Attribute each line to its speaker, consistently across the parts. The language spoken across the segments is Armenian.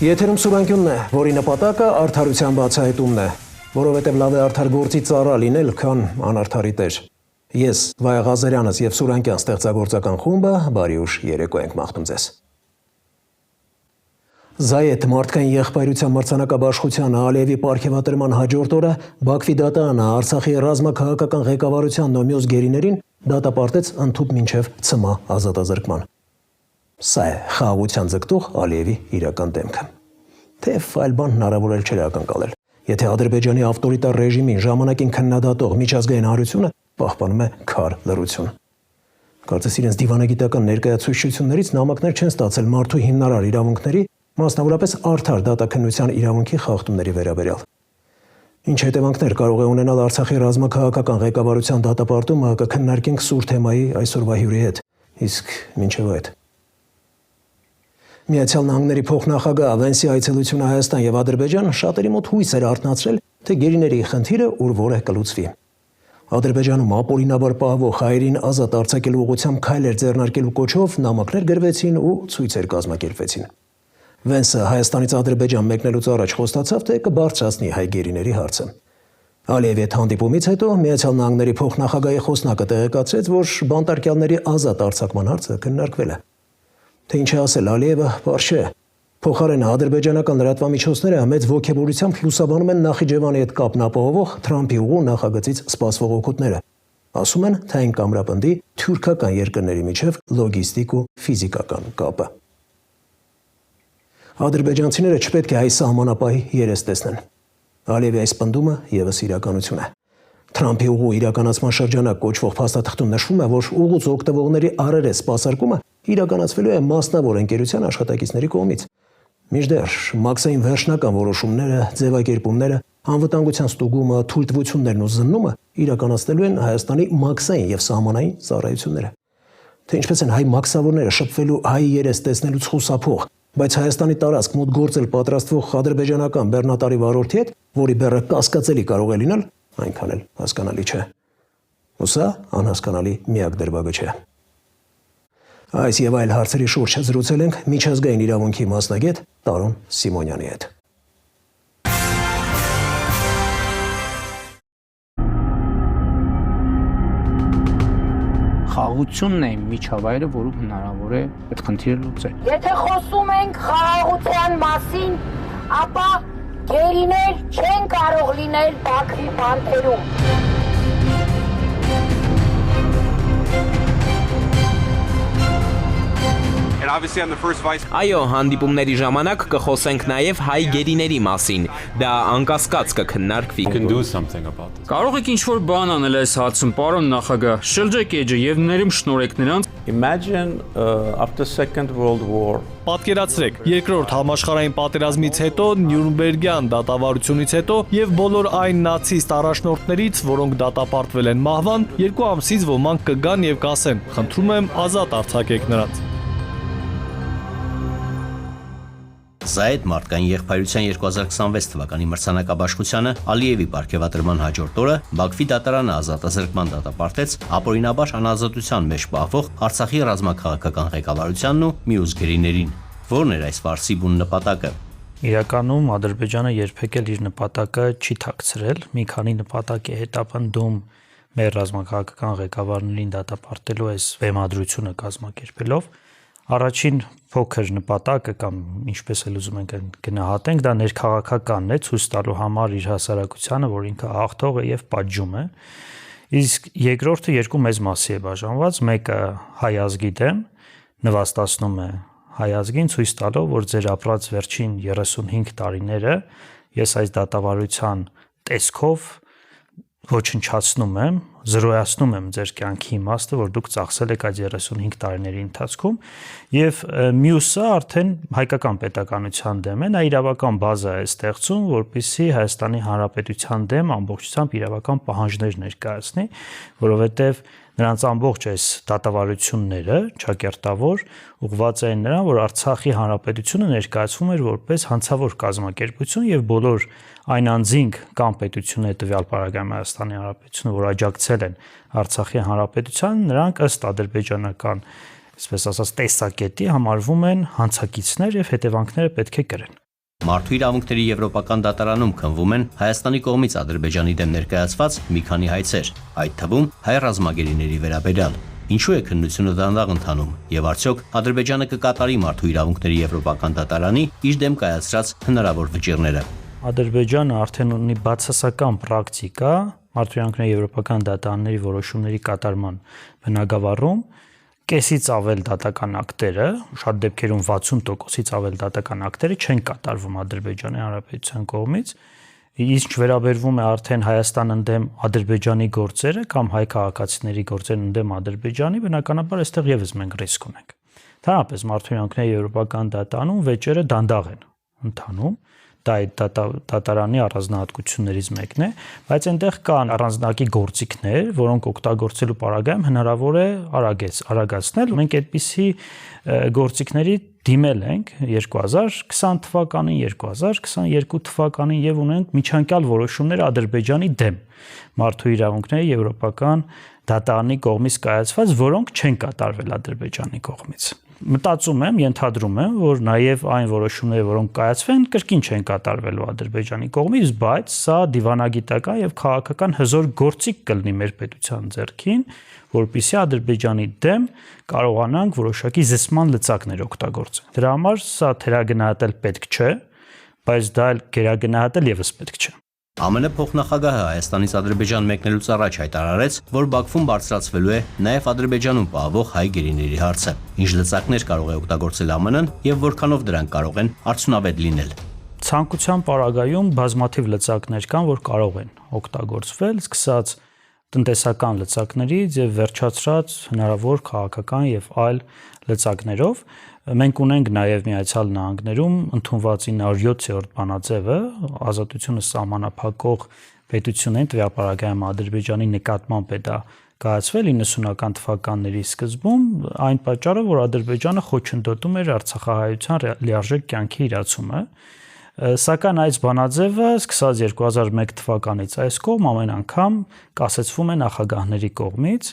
Speaker 1: Եթերում սուրանկյունն է, որի նպատակը արդարության բացահայտումն է, որովհետև լավ է արդար գործի ծառա լինել, քան անարդարի տեր։ Ես Վայա Ղազարյանս եւ Սուրանկյան ստեղծագործական խումբը բարի ուշ երեկո ենք մաղթում ձեզ։ Զայեթ մարդկային եղբայրության մրցանակաբաշխության Ալիևի պարգևատրման հաջորդ օրը Բաքվի դատարանը Արցախի ռազմաքաղաքական ղեկավարությանն ու մյուս գերիներին դատապարտեց ընդհուպ մինչև ցմահ ազատազրկման։ Սա է խաղաղության ձգտող Ալիևի իրական դեմքը։ Թեև այլ բան հնարավոր էլ չէր ակնկալել, եթե Ադրբեջանի ավտորիտար ռեժիմին ժամանակին քննադատող միջազգային հանրությունը պահպանում է քար լռություն։ Կարծես իրենց դիվանագիտական ներկայացուցչություններից նամակներ չեն ստացել մարդու հիմնարար իրավունքների, մասնավորապես արդար դատաքննության իրավունքի խախտումների վերաբերյալ։ Ինչ հետևանքներ կարող է ունենալ Արցախի ռազմաքաղաքական ղեկավարության դատապարտումը, կքննարկենք սուր թեմայի այսօրվա հյուրի հետ, իսկ մինչև այդ։ Միացյալ Նահանգների փոխնախագահ Վենսի այցելությունը Հայաստան եւ Ադրբեջան շատերի մոտ հույս էր արթնացրել, թե գերիների խնդիրը ուր որ է կլուծվի։ Ադրբեջանում ապօրինաբար պահվող հայերին ազատ արձակելու ուղղությամբ քայլեր ձեռնարկելու կոչով նամակներ գրվեցին ու ցույցեր կազմակերպվեցին։ Վենսը Հայաստանից Ադրբեջան մեկնելուց առաջ խոստացավ, թե կբարձրացնի հայ գերիների հարցը։ Ալիևի հետ հանդիպումից հետո Միացյալ Նահանգների փոխնախագահի խոսնակը տեղեկացրեց, որ բանտարկյալների ազատ արձակման հարցը քննարկվել է։ Թե ինչ է ասել Ալիևը, պարզ չէ։ Փոխարենը ադրբեջանական լրատվամիջոցները մեծ ոգևորությամբ լուսաբանում են Նախիջևանի հետ կապն ապահովող Թրամփի ուղու նախագծից սպասվող օգուտները։ Ասում են, թե այն կամրապնդի թուրքական երկրների միջև լոգիստիկ ու ֆիզիկական կապը։ Ադրբեջանցիները չպետք է այս սահմանապահի երես տեսնեն։ Ալիևի այս պնդումը ևս իրականություն է։ Թրամփի ուղու իրականացման շրջանակ կոչվող փաստաթղթում նշվում է, որ ուղուց օգտվողների առերես սպասարկումը իրականացվելու է մասնավոր ընկերության աշխատակիցների կողմից։ Մինչդեռ մաքսային վերջնական որոշումները, ձևակերպումները, անվտանգության ստուգումը, թույլտվություններն ու զննումը իրականացնելու են Հայաստանի մաքսային եւ սահմանային ծառայությունները։ Թե ինչպես են հայ մաքսավորները շփվելու հայ երես տեսնելուց խուսափող, բայց Հայաստանի տարածք մոտ գործել պատրաստվող ադրբեջանական բեռնատարի վարորդի հետ, որի բեռը կասկածելի կարող է լինել, այնքան էլ հասկանալի չէ։ Ու սա անհասկանալի միակ դրվագը չէ։ Այս եւ այլ հարցերի շուրջ զրուցել ենք միջազգային իրավունքի մասնագետ Տարոն Սիմոնյանի հետ։
Speaker 2: Խաղաղությունն է միջավայրը, որում հնարավոր է այդ խնդիրը լուծել։
Speaker 3: Եթե խոսում ենք խաղաղության մասին, ապա գերիներ չեն կարող լինել Բաքվի բանտերում։
Speaker 4: Այո, հանդիպումների ժամանակ կխոսենք նաև հայ գերիների մասին, դա անկասկած կքննարկվի։
Speaker 5: Կարող եք ինչ-որ բան անել այս հարցում, պարոն նախագահ, շրջեք էջը եւ ներում շնորհեք նրանց։
Speaker 6: Պատկերացրեք, երկրորդ համաշխարհային պատերազմից հետո, Նյուրնբերգյան դատավարությունից հետո եւ բոլոր այն նացիստ առաջնորդներից, որոնք դատապարտվել են մահվան, 2 ամսից ոմանք կգան եւ կասեն. «Խնդրում եմ, ազատ արձակեք նրանց»։
Speaker 7: Զայեթ մարդկային եղբայրության 2026 թվականի մրցանակաբաշխությանը Ալիևի պարգևատրման հաջորդ օրը Բաքվի դատարանը ազատազրկման դատապարտեց ապօրինաբար անազատության մեջ պահվող Արցախի ռազմաքաղաքական ղեկավարությանն ու մյուս գերիներին։ Որն էր այս վարսի բուն նպատակը։
Speaker 8: Իրականում Ադրբեջանը երբեք էլ իր նպատակը չի թաքցրել, մի քանի նպատակ է հետապնդում մեր ռազմաքաղաքական ղեկավարներին դատապարտելու այս վեմադրությունը կազմակերպելով։ Առաջին փոքր նպատակը կամ ինչպես էլ ուզում ենք գնահատենք, դա ներքաղաքականն է, ցույց տալու համար իր հասարակությանը, որ ինքը հաղթող է եւ պատժում է։ Իսկ երկրորդը երկու մեծ մասի է բաժանված, մեկը հայ ազգի դեմ նվաստացնում է հայ ազգին, ցույց տալով, որ ձեր ապրած վերջին 35 տարիները ես այս դատավարության տեսքով ոչնչացնում եմ, զրոյացնում եմ ձեր կյանքի իմաստը, որ դուք ծախսել եք այդ 35 տարիների ընթացքում, եւ մյուսը արդեն հայկական պետականության դեմ է, նա իրավական բազա է ստեղծում, որպեսզի Հայաստանի Հանրապետության դեմ ամբողջությամբ իրավական պահանջներ ներկայացնի, որովհետեւ նրանց ամբողջ այս դատավարությունները ճակերտավոր ուղղված էին նրան, որ Արցախի Հանրապետությունը ներկայացվում էր որպես հանցավոր կազմակերպություն եւ բոլոր այն անձինք կամ պետությունը հետեւյալ պարագայում Հայաստանի Հանրապետությունը, որ աջակցել են Արցախի Հանրապետության, նրանք ըստ ադրբեջանական, այսպես ասած, տեսակետի համարվում են հանցակիցներ եւ հետևանքները պետք է կրեն։
Speaker 7: Մարդու իրավունքների եվրոպական դատարանում քննվում են Հայաստանի կողմից Ադրբեջանի դեմ ներկայացված մի քանի հայցեր, այդ թվում հայ ռազմագերիների վերաբերյալ։ Ինչու է քննությունը դանդաղ ընթանում եւ արդյոք Ադրբեջանը կկատարի մարդու իրավունքների եվրոպական դատարանի իր դեմ կայացրած հնարավոր վճիռները։
Speaker 8: Ադրբեջանը արդեն ունի բացասական պրակտիկա մարդու իրավունքների եվրոպական դատարանների որոշումների կատարման բնագավառում կեսից ավել դատական ակտերը, շատ դեպքերում 60%-ից ավել դատական ակտերը չեն կատարվում Ադրբեջանի Հանրապետության կողմից, իսկ վերաբերվում է արդեն Հայաստան ընդդեմ Ադրբեջանի գործերը կամ հայ քաղաքացիների գործերն ընդդեմ Ադրբեջանի, բնականաբար այստեղ եւս մենք ռիսկ ունենք։ Ընդհանրապես մարդու իրավունքների եվրոպական դատարանում վեճերը դանդաղ են ընթանում, դա այդ դատարանի առանձնահատկություններից մեկն է, բայց այնտեղ կան առանձնակի գործիքներ, որոնք օգտագործելու պարագայում հնարավոր է արագացնել։ Մենք այդպիսի գործիքների դիմել ենք 2020 թվականին, 2022 թվականին եւ ունենք միջանկյալ որոշումներ Ադրբեջանի դեմ մարդու իրավունքների եվրոպական դատարանի կողմից կայացված, որոնք չեն կատարվել Ադրբեջանի կողմից։ Մտածում եմ, ենթադրում եմ, որ նաև այն որոշումները, որոնք կայացվեն, կրկին չեն կատարվելու Ադրբեջանի կողմից, բայց սա դիվանագիտական եւ քաղաքական հզոր գործիք կլինի մեր պետության ձեռքին, որպեսզի Ադրբեջանի դեմ կարողանանք որոշակի զսպման լծակներ օգտագործել։ Դրա համար սա թերագնահատել պետք չէ, բայց դա գերագնահատել եւս պետք չէ։
Speaker 7: ԱՄՆ փոխնախագահը Հայաստանից Ադրբեջան մեկնելուց առաջ հայտարարեց, որ Բաքվում բարձրացվելու է նաև Ադրբեջանում պահվող հայ գերիների հարցը։ Ինչ լծակներ կարող է օգտագործել ԱՄՆ-ն եւ որքանով դրանք կարող են արդյունավետ լինել։
Speaker 8: Ցանկության պարագայում բազմաթիվ լծակներ կան, որ կարող են օգտագործվել, սկսած տնտեսական լծակներից եւ վերջացրած հնարավոր քաղաքական եւ այլ լծակներով։ Մենք ունենք նաև Միացյալ Նահանգներում ընդունված 907-րդ բանաձևը, ազատությունը սահմանափակող պետություններին տվյալապարագայում Ադրբեջանի նկատմամբ է դա կայացվել 90-ական թվականների սկզբում, այն պատճառով, որ Ադրբեջանը խոչընդոտում էր արցախահայության լիարժեք կյանքի իրացումը, սակայն այս բանաձևը սկսած 2001 թվականից այս կողմ ամեն անգամ կասեցվում է նախագահների կողմից։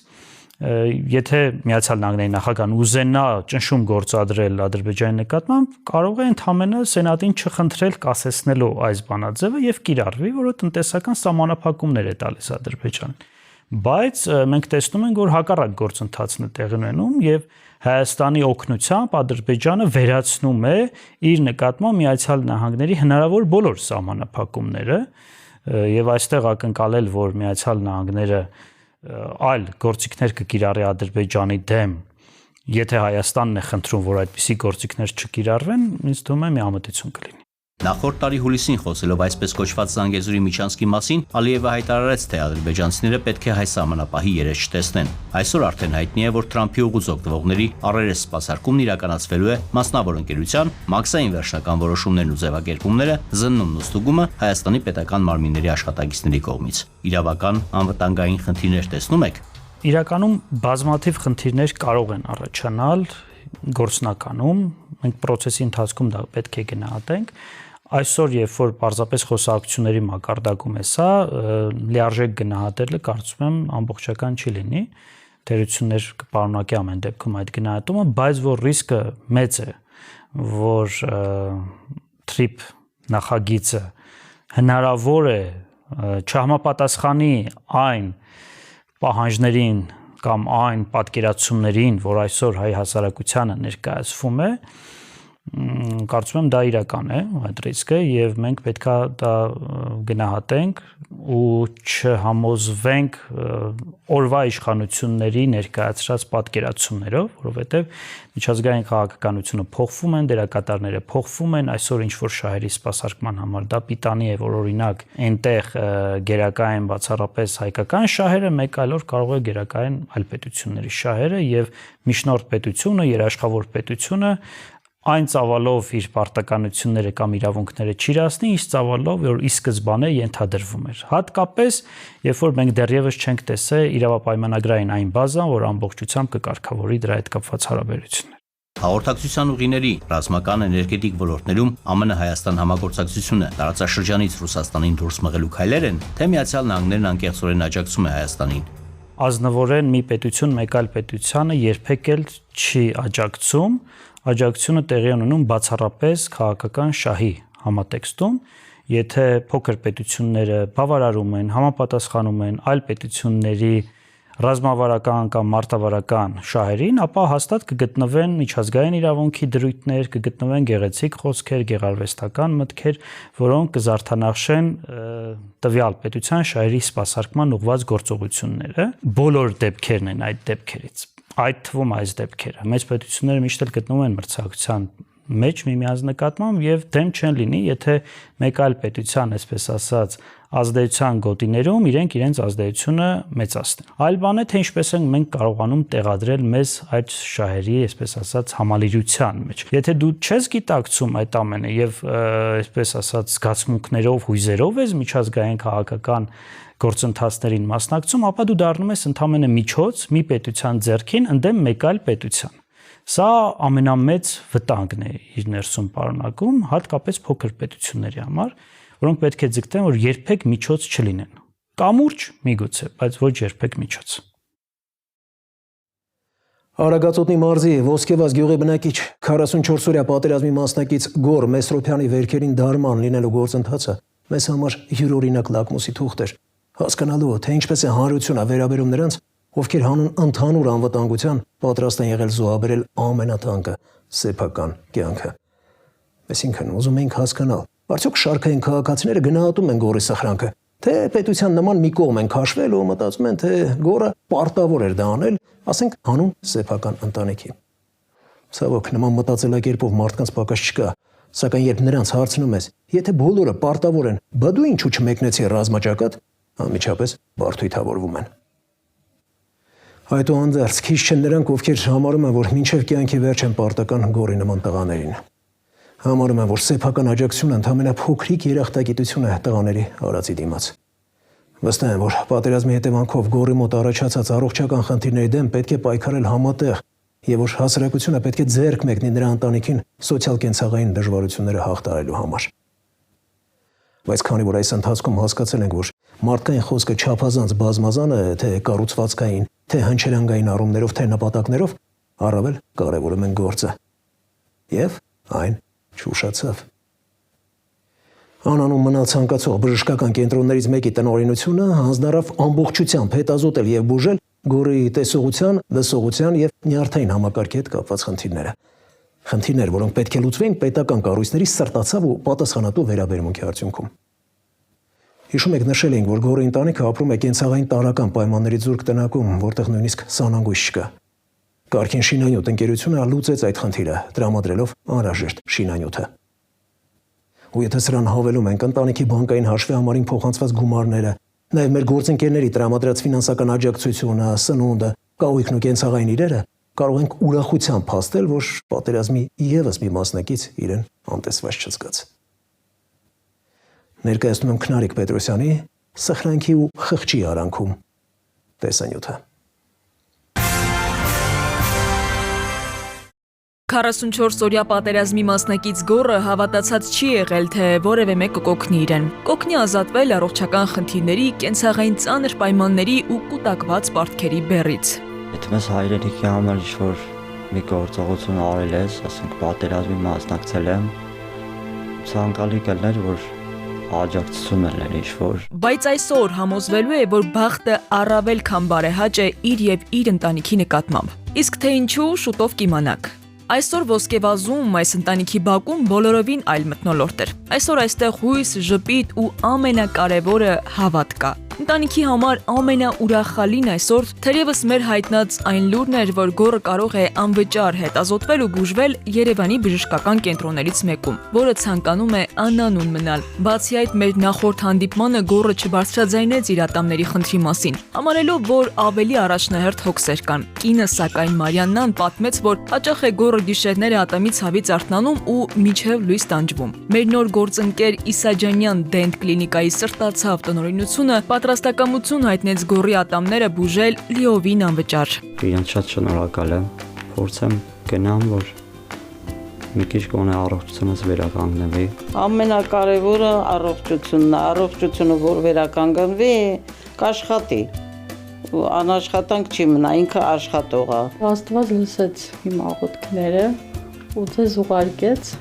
Speaker 8: Եթե Միացյալ Նահանգների նախագահան ուզենա ճնշում գործադրել Ադրբեջանի նկատմամբ, կարող է ընդհանրապես սենատին չխնդրել կասեցնելու այս բանաձևը եւ կիրառվի, որը տնտեսական սահմանափակումներ է տալիս Ադրբեջանին։ Բայց մենք տեսնում ենք, որ հակառակ գործընթացն է տեղի ունենում եւ Հայաստանի օգնությամբ Ադրբեջանը վերացնում է իր նկատմամբ Միացյալ Նահանգների հնարավոր բոլոր սահմանափակումները եւ այստեղ ակնկալել, որ Միացյալ Նահանգները այլ գործիքներ կկիրառի Ադրբեջանի դեմ, եթե Հայաստանն է խնդրում, որ այդպիսի գործիքներ չկիրառվեն, ինձ թվում է միամտություն կլինի։
Speaker 7: Նախորդ տարի հուլիսին խոսելով այսպես կոչված Զանգեզուրի միջանցքի մասին, Ալիևը հայտարարեց, թե ադրբեջանցիները պետք է հայ սահմանապահի երես չտեսնեն։ Այսօր արդեն հայտնի է, որ Թրամփի ուղուց օգտվողների առերես սպասարկումն իրականացվելու է մասնավոր ընկերության, մաքսային վերջնական որոշումներն ու ձևակերպումները, զննումն ու ստուգումը Հայաստանի պետական մարմինների աշխատակիցների կողմից։ Իրավական անվտանգային խնդիրներ տեսնում եք։
Speaker 8: Իրականում բազմաթիվ խնդիրներ կարող են առաջանալ գործնականում, մենք process-ի ընթացքում դա պետք է գնահատենք։ Այսօր, երբ որ պարզապես խոսակցությունների մակարդակում է սա, լիարժեք գնահատելը կարծում եմ ամբողջական չի լինի, թերություններ կպարունակի ամեն դեպքում այդ գնահատումը, բայց որ ռիսկը մեծ է, որ TRIP նախագիծը հնարավոր է չհամապատասխանի այն պահանջներին կամ այն պատկերացումներին, որ այսօր հայ հասարակությանը ներկայացվում է, կարծում եմ դա իրական է այդ ռիսկը եւ մենք պետքա դա գնահատենք ու չհամոզվենք օրվա իշխանությունների ներկայացրած պատկերացումներով, որովհետեւ միջազգային քաղաքականությունը փոխվում են, դերակատարները փոխվում են, այսօր ինչ որ շահերի սպասարկման համար դա պիտանի է, որ օրինակ այնտեղ գերակային բացառապես հայկական շահերը, մեկ այլ օր կարող է գերակային այլ պետությունների շահերը եւ միջնորդ պետությունը, երաշխավոր պետությունը այն ծավալով իր պարտականությունները կամ իրավունքները չիրացնի, ինչ ծավալով, որ ի սկզբանե ենթադրվում էր։ Հատկապես, երբ որ մենք դեռևս չենք տեսել իրավապայմանագրային այն բազան, որ ամբողջությամբ կկարգավորի դրա հետ կապված հարաբերությունները։
Speaker 7: Հաղորդակցության ուղիների ռազմական էներգետիկ ոլորտներում ԱՄՆ-Հայաստան համագործակցությունը տարածաշրջանից Ռուսաստանին դուրս մղելու քայլեր են, թե Միացյալ Նահանգներն անկեղծորեն աջակցում է Հայաստանին։
Speaker 8: Ազնվորեն մի պետություն մեկ այլ պետությանը երբեք էլ չի աջակցում, աջակցությունը տեղի ունենում բացառապես քաղաքական շահի համատեքստում, եթե փոքր պետությունները բավարարում են, համապատասխանում են այլ պետությունների ռազմավարական կամ մարտավարական շահերին, ապա հաստատ կգտնվեն միջազգային իրավունքի դրույթներ, կգտնվեն գեղեցիկ խոսքեր, գեղարվեստական մտքեր, որոնք կզարդանախշեն տվյալ պետության շահերի սպասարկման ուղղված գործողությունները։ Բոլոր դեպքերն են այդ դեպքերից։ Այդ թվում այս դեպքերը։ Մեծ պետությունները միշտ էլ գտնվում են մրցակցության մեջ միմյանց նկատմամբ եւ դեմ չեն լինի, եթե մեկ այլ պետության, այսպես ասած, ազդեցության գոտիներում իրենց ազդեցությունը մեծացնեն։ Այլ բան է, թե ինչպես ենք մենք կարողանում տեղադրել մեզ այդ շահերի, այսպես ասած, համալիրության մեջ։ Եթե դու չես գիտակցում այդ ամենը եւ այսպես ասած զգացմունքներով, հույզերով ես միջազգային քաղաքական գործընթացներին մասնակցում, ապա դու դառնում ես ընդհանրապես միջոց մի պետության ձեռքին ընդդեմ մեկ այլ պետության։ Սա ամենամեծ վտանգն է իր ներսում պարունակում, հատկապես փոքր պետությունների համար, որոնք պետք է ձգտեն, որ երբեք միջոց չլինեն։ Կամուրջ միգուցե, բայց ոչ երբեք միջոց։
Speaker 1: Արագածոտնի մարզի Ոսկեվազ գյուղի բնակիչ 44-օրյա պատերազմի մասնակից Գոր Մեսրոպյանի վերքերին դարման լինելու գործընթացը մեզ համար յուրօրինակ լակմուսի թուղթ էր, հասկանալու, թե ինչպես է հանրությունը վերաբերում նրանց, ովքեր հանուն ընդհանուր անվտանգության պատրաստ են եղել զոհաբերել ամենաթանկը սեփական կյանքը։ Այսինքն ուզում ենք հասկանալ, արդյոք շարքային քաղաքացիները գնահատում են Գորի սխրանքը, թե պետության նման մի կողմ են քաշվել ու մտածում են, թե Գորը պարտավոր էր դա անել, ասենք հանուն սեփական ընտանիքի։ Ցավոք, նման մտածելակերպով մարդկանց պակաս չկա, սակայն երբ նրանց հարցնում ես, եթե բոլորը պարտավոր են, բա դու ինչու չմեկնեցի ռազմաճակատ, անմիջապես բարդույթավորվում են։ Այդուհանդերձ քիչ չեն նրանք, ովքեր համարում են, որ մինչև կյանքի վերջ են պարտական Գորի նման տղաներին։ Համարում են, որ սեփական աջակցությունը ընդամենը փոքրիկ երախտագիտություն է տղաների արածի դիմաց։ Վստահ եմ, որ պատերազմի հետևանքով Գորի մոտ առաջացած առողջական խնդիրների դեմ պետք է պայքարել համատեղ եւ որ հասարակությունը պետք է ձեռք մեկնի նրա ընտանիքին սոցիալ-կենցաղային դժվարությունները հաղթահարելու համար։ Բայց քանի որ այս ընթացքում հասկացել ենք, որ մարդկային խոսքը չափազանց բազմազան է, թե կառուցվածքային, թե հնչերանգային առումներով, թե նպատակներով, առավել կարևորում են գործը։ Եվ այն չուշացավ։ Անանում մնալ ցանկացող բժշկական կենտրոններից մեկի տնօրինությունը հանձնարարավ ամբողջությամբ հետազոտել եւ բուժել Գորի տեսողության, լսողության եւ նյարդային համակարգի հետ կապված խնդիրները։ Խնդիրներ, որոնք պետք է լուծվեին պետական կառույցների սրտացավ ու պատասխանատու վերաբերմունքի արդյունքում։ Հիշում եք, նշել էինք, որ Գորի ընտանիքը ապրում է կենցաղային տարրական պայմանների զուրկ տնակում, որտեղ նույնիսկ սանանգույց չկա։ Կարգին շինանյութ ընկերությունը լուծեց այդ խնդիրը, տրամադրելով անհրաժեշտ շինանյութը։ Ու եթե սրան հավելում ենք ընտանիքի բանկային հաշվի համարին փոխանցված գումարները, նաև մեր գործընկերների տրամադրած ֆինանսական աջակցությունը, սնունդը, կահույքն ու կենցաղային իրերը, կարող ենք ուրախությամբ փաստել, որ պատերազմի ևս մի մասնակից իրեն անտեսված չզգաց։ Ներկայացնում եմ Քնարիկ Պետրոսյանի «Սխրանքի ու խղճի արանքում» տեսանյութը։
Speaker 9: 44-օրյա պատերազմի մասնակից Գորը հավատացած չի եղել, թե որևէ մեկը կօգնի իրեն։ Կօգնի ազատվել առողջական խնդիրների, կենցաղային ծանր պայմանների ու կուտակված պարտքերի բեռից։
Speaker 10: Եթե մեզ հայրենիքի համար ինչ-որ մի գործողություն արել ես, ասենք պատերազմի մասնակցել եմ, ցանկալի կլներ, որ աջակցություն ելներ ինչ-որ։ Բայց
Speaker 9: այսօր համոզվելու է, որ բախտը առավել քան բարեհաճ է իր եւ իր ընտանիքի նկատմամբ։ Իսկ թե ինչու, շուտով կիմանաք։ Այսօր Ոսկեվազում, այս ընտանիքի բակում բոլորովին այլ մթնոլորտ էր։ Այսօր այստեղ հույս, ժպիտ ու ամենակարևորը հավատ կա։ Ընտանիքի համար ամենաուրախալին այսօր թերևս մեր հայտնած այն լուրն էր, որ Գորը կարող է անվճար հետազոտվել ու բուժվել Երևանի բժշկական կենտրոններից մեկում, որը ցանկանում է անանուն մնալ։ Բացի այդ, մեր նախորդ հանդիպմանը Գորը չբարձրաձայնեց իր ատամների խնդրի մասին, համարելով, որ ավելի առաջնահերթ հոգսեր կան։ Կինը, սակայն Մարիաննան պատմեց, որ հաճախ է Գորը գիշերները ատամի ցավից արթնանում ու միջև լույս տանջվում։ Մեր նոր գործընկեր Իսաջանյան Դենտ կլինիկայի սրտացավ տնօրինությունը պատրաստակամություն հայտնեց Գորի ատամները բուժել լիովին անվճար։
Speaker 10: Իրենց շատ շնորհակալ եմ, փորձեմ գնամ, որ մի քիչ գոնե առողջությունս վերականգնվի։
Speaker 11: Ամենակարևորը առողջությունն է, առողջությունը որ վերականգնվի, կաշխատի։ Ու անաշխատանք չի մնա, ինքը աշխատող է։
Speaker 12: Աստված լսեց իմ աղոթքները ու ձեզ ուղարկեց,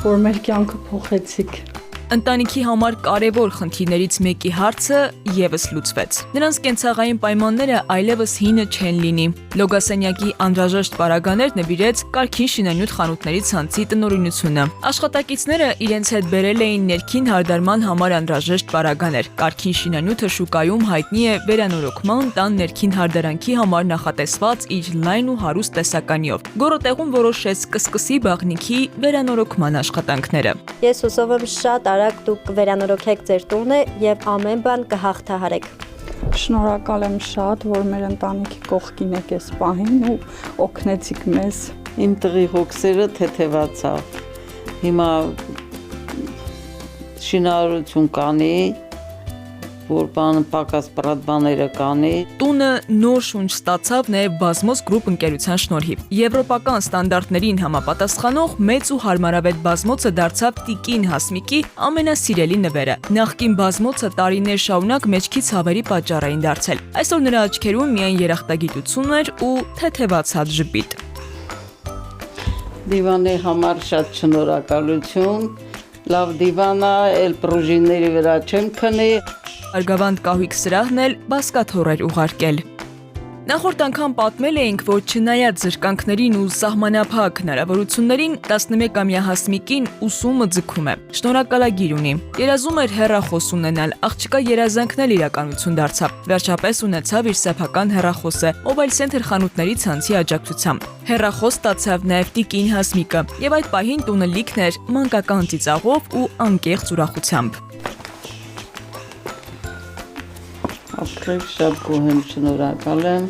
Speaker 12: որ մեր կյանքը փոխեցիք։
Speaker 9: Ընտանիքի համար կարևոր խնդիրներից մեկի հարցը եւս լուծվեց։ Նրանց կենցաղային պայմանները այլևս հինը չեն լինի։ Լոգասենյակի անհրաժեշտ պարագաներ նվիրեց կարգին շինանյութ խանութների ցանցի տնօրինությունը։ Աշխատակիցները իրենց հետ բերել էին ներքին հարդարման համար անհրաժեշտ պարագաներ։ Կարգին շինանյութը շուկայում հայտնի է վերանորոգման տան ներքին հարդարանքի համար նախատեսված իր լայն ու հարուստ տեսականիով։ Գորոտեղում որոշեց կսկսի բաղնիքի վերանորոգման աշխատանքները։
Speaker 13: Ես հուսով եմ շատ արագ դուք վերանորոգեք ձեր տունը եւ ամեն բան կհաղթահարեք։
Speaker 12: Շնորհակալ եմ շատ, որ մեր ընտանիքի կողքին եք այս պահին ու օգնեցիք մեզ։
Speaker 11: Իմ տղի հոգսերը թեթևացավ։ Հիմա շինարարություն կանի, որ պակաս բաները կանի։
Speaker 9: Տունը նոր շունչ ստացավ նաև Բազմոս գրուպ ընկերության շնորհիվ։ Եվրոպական ստանդարտներին համապատասխանող մեծ ու հարմարավետ Բազմոցը դարձավ Տիկին Հասմիկի ամենասիրելի նվերը։ Նախկին Բազմոցը տարիներ շարունակ մեջքի ցավերի պատճառ էին դարձել։ Այսօր նրա աչքերում միայն երախտագիտություն էր ու թեթևացած ժպիտ։
Speaker 11: Դիվանի համար շատ շնորհակալություն։ Լավ դիվանա, էլ պրուժինների վրա չեմ քնի։
Speaker 9: Արգավանդ կահույք սրահն էլ բասկաթոռ էր ուղարկել։ Նախորդ անգամ պատմել էինք, որ չնայած զրկանքներին ու սահմանափակ հնարավորություններին 11-ամյա Հասմիկին ուսումը ձգում է։ Շնորհակալագիր ունի։ Երազում էր հեռախոս ունենալ, աղջկա երազանքն էլ իրականություն դարձավ։ Վերջապես ունեցավ իր սեփական հեռախոսը, Mobile Center խանութների ցանցի աջակցությամբ։ Հեռախոս ստացավ նաև Տիկին Հասմիկը, եւ այդ պահին տունը լիքն էր մանկական ծիծաղով ու անկեղծ ուրախությամբ։
Speaker 11: Ապրեք շատ գոհ եմ, շնորհակալ եմ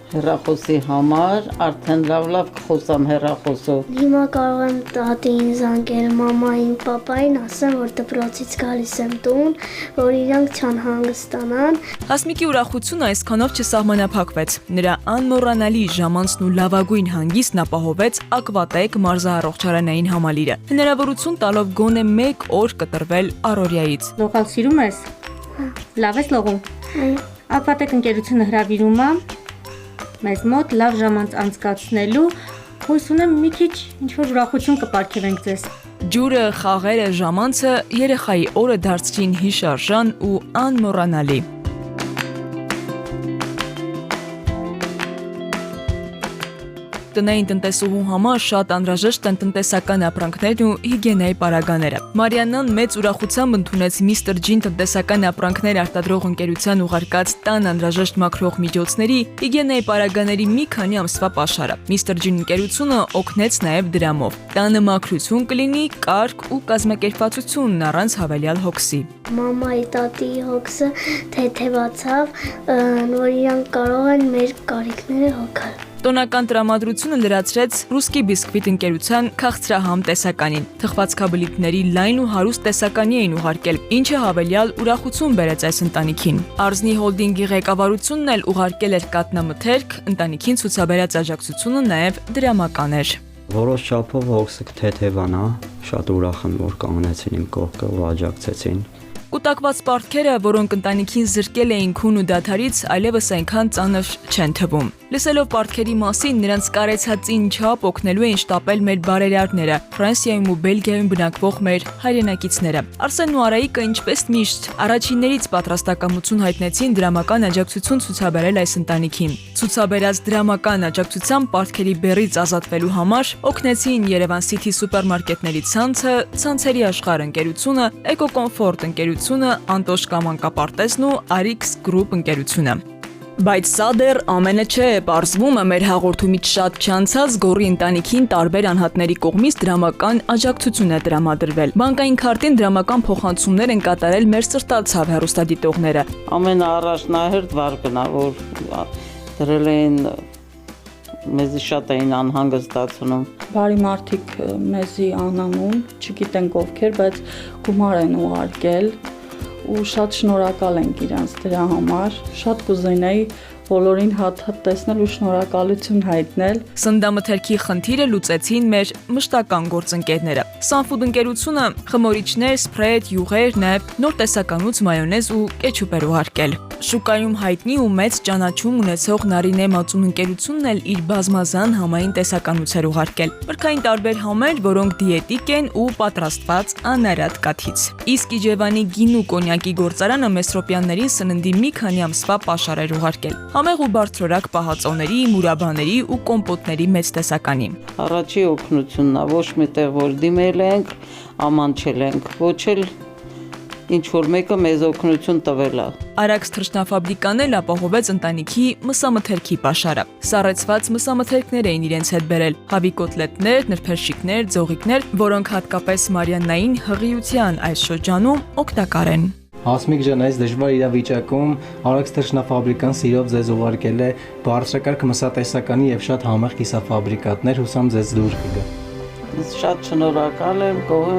Speaker 11: հեռախոսի համար, արդեն լավ կխոսամ հեռախոսով։
Speaker 14: Հիմա կարող եմ տատին զանգել, մամային, պապային, ասեմ, որ դպրոցից գալիս եմ տուն, որ իրանք չանհանգստանան։
Speaker 9: Հասմիկի ուրախությունը այսքանով չսահմանափակվեց։ Նրա անմոռանալի ժամանցն ու լավագույն հանգիստն ապահովեց Ակվատեկ մարզահարողչարանային համալիրը, հնարավորություն տալով գոնե 1 օր կտրվել առօրյայից։
Speaker 15: Լողալ սիրում ես։ Լավ ես լողում։ Ակվատեկ ընկերությունը հրավիրում է մեզ մոտ լավ ժամանց անցկացնելու, հույս ունեմ մի քիչ ինչ-որ ուրախություն կպարգևենք ձեզ։
Speaker 9: Ջուրը, խաղերը, ժամանցը երեխայի օրը դարձրին հիշարժան ու անմոռանալի։ Տնային տնտեսուհու համար շատ անհրաժեշտ են տնտեսական ապրանքներն ու հիգիենայի պարագաները։ Մարիաննան մեծ ուրախությամբ ընդունեց Mr. Gin տնտեսական ապրանքներ արտադրող ընկերության ուղարկած տան անհրաժեշտ մաքրող միջոցների հիգիենայի պարագաների մի քանի ամսվա պաշարը։ Mr. Gin ընկերությունը օգնեց նաև դրամով։ Տանը մաքրություն կլինի, կարգ ու կազմակերպվածությունն առանց հավելյալ հոգսի։
Speaker 14: Մամայի, տատիի հոգսը թեթևացավ, որ իրանք կարող են մեր կարիքները հոգալ։
Speaker 9: Տոնական տրամադրությունը լրացրեց Ռուսկի բիսկվիտ ընկերության քաղցրահամ տեսականին։ Թխվածքաբլիթների լայն ու հարուստ տեսականի էին ուղարկել, ինչը հավելյալ ուրախություն բերեց այս ընտանիքին։ Արզնի հոլդինգի ղեկավարությունն էլ ուղարկել էր կատնամթերք, ընտանիքին ցուցաբերած աջակցությունը նաև դրամական էր։
Speaker 10: Որոշ չափով հոգսը թեթևանա, շատ ուրախ եմ, որ կանգնեցին իմ կողքը ու աջակցեցին։
Speaker 9: Կուտակված պարտքերը, որոնք ընտանիքին զրկել էին քուն ու դադարից, այլևս այնքան ծանր չեն թվում։ Լսելով պարտքերի մասին, նրանց կարեցածին չափ օգնելու էին շտապել մեր բարերարները, Ֆրանսիայում ու Բելգիայում բնակվող մեր հայրենակիցները։ Արսենն ու Արայիկը, ինչպես միշտ, առաջիններից պատրաստակամություն հայտնեցին դրամական աջակցություն ցուցաբերել այս ընտանիքին։ Ցուցաբերած դրամական աջակցությամբ պարտքերի բեռից ազատվելու համար օգնեցին Երևան City սուպերմարկետների ցանցը, ցանցերի աշխարհ ընկերությունը, Էկոկոմֆորտ ընկերությունը, Անտոշկա մանկապարտեզն ու Arix Group ընկերությունը։ Բայց սա դեռ ամենը չէ, պարզվում է մեր հաղորդումից շատ չանցած Գոռի ընտանիքին տարբեր անհատների կողմից դրամական աջակցություն է տրամադրվել։ Բանկային քարտին դրամական փոխանցումներ են կատարել մեր սրտացավ հեռուստադիտողները։
Speaker 11: Ամենաառաջնահերթ վարկն է, որ դրել էին մեզի շատ էին անհանգստացնում։
Speaker 12: Բարի մարդիկ մեզի անանուն, չգիտենք ովքեր, բայց գումար են ուղարկել ու շատ շնորհակալ ենք իրանց դրա համար։ Շատ կուզենայի, բոլորին հատ-հատ տեսնել ու շնորհակալություն հայտնել։
Speaker 9: Սննդամթերքի խնդիրը լուծեցին մեր մշտական գործընկերները։ Sunfood ընկերությունը խմորիչներ, սփրեդ, յուղեր, նաև նոր տեսականուց մայոնեզ ու կետչուպ էր ուղարկել։ Շուկայում հայտնի ու մեծ ճանաչում ունեցող Նարինե Մածուն ընկերությունն էլ իր բազմազան համային տեսականուց էր ուղարկել։ Մրգային տարբեր համեր, որոնք դիետիկ են ու պատրաստված անարատ կաթից։ Իսկ Իջևանի գին ու կոնյակի գործարանը Մեսրոպյաններին սննդի մի քանի ամսվա պաշար էր ուղարկել։ Համեղ ու բարձրորակ պահածոների, մուրաբաների ու կոմպոտների մեծ տեսականի։
Speaker 11: Առաջի օգնությունն է, ոչ միտեղ որ դիմել ենք, ամանչել ենք, ոչ էլ ինչ որ մեկը մեզ օգնություն տվել է։
Speaker 9: Արաքս թռչնաֆաբրիկան էլ ապահովեց ընտանիքի մսամթերքի պաշարը։ Սառեցված մսամթերքներ էին իրենց հետ բերել՝ հավի կոտլետներ, նրբերշիկներ, ձողիկներ, որոնք հատկապես Մարիաննային հղիության այս շրջանում օգտակար են։
Speaker 16: Հասմիկ ջան, այս դժվար իրավիճակում Արաքս թռչնաֆաբրիկան սիրով ձեզ ուղարկել է բարձրակարգ մսատեսականի եւ շատ համեղ կիսաֆաբրիկատներ, հուսամ ձեզ դուր կգա։
Speaker 11: Շատ շնորհակալ եմ, գոհ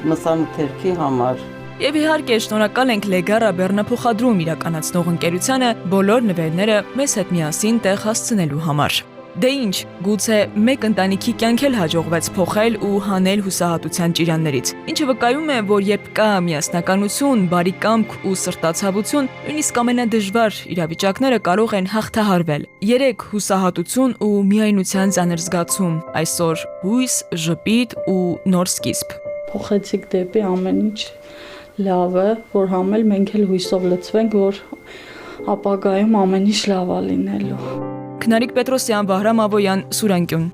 Speaker 11: մսամթերքի համար։
Speaker 9: Եվ իհարկե շնորհակալ ենք Լեգարա բեռնափոխադրում իրականացնող ընկերությանը բոլոր նվերները մեզ հետ միասին տեղ հասցնելու համար։ Դե ինչ, գուցե մեկ ընտանիքի կյանք էլ հաջողվեց փոխել ու հանել հուսահատության ճիրաններից։ Ինչը վկայում է, որ երբ կա միասնականություն, բարի կամք ու սրտացավություն, նույնիսկ ամենադժվար իրավիճակները կարող են հաղթահարվել։ Երեք հուսահատություն ու միայնության ծանր զգացում, այսօր հույս, ժպիտ ու նոր սկիզբ։
Speaker 12: Փոխեցիք դեպի ամեն ինչ լավը, որ համել մենք էլ հույսով լցվենք, որ ապագայում ամեն ինչ լավ է լինելու։
Speaker 9: Քնարիկ Պետրոսյան, Վահրամ Ավոյան, Սուրանկյուն։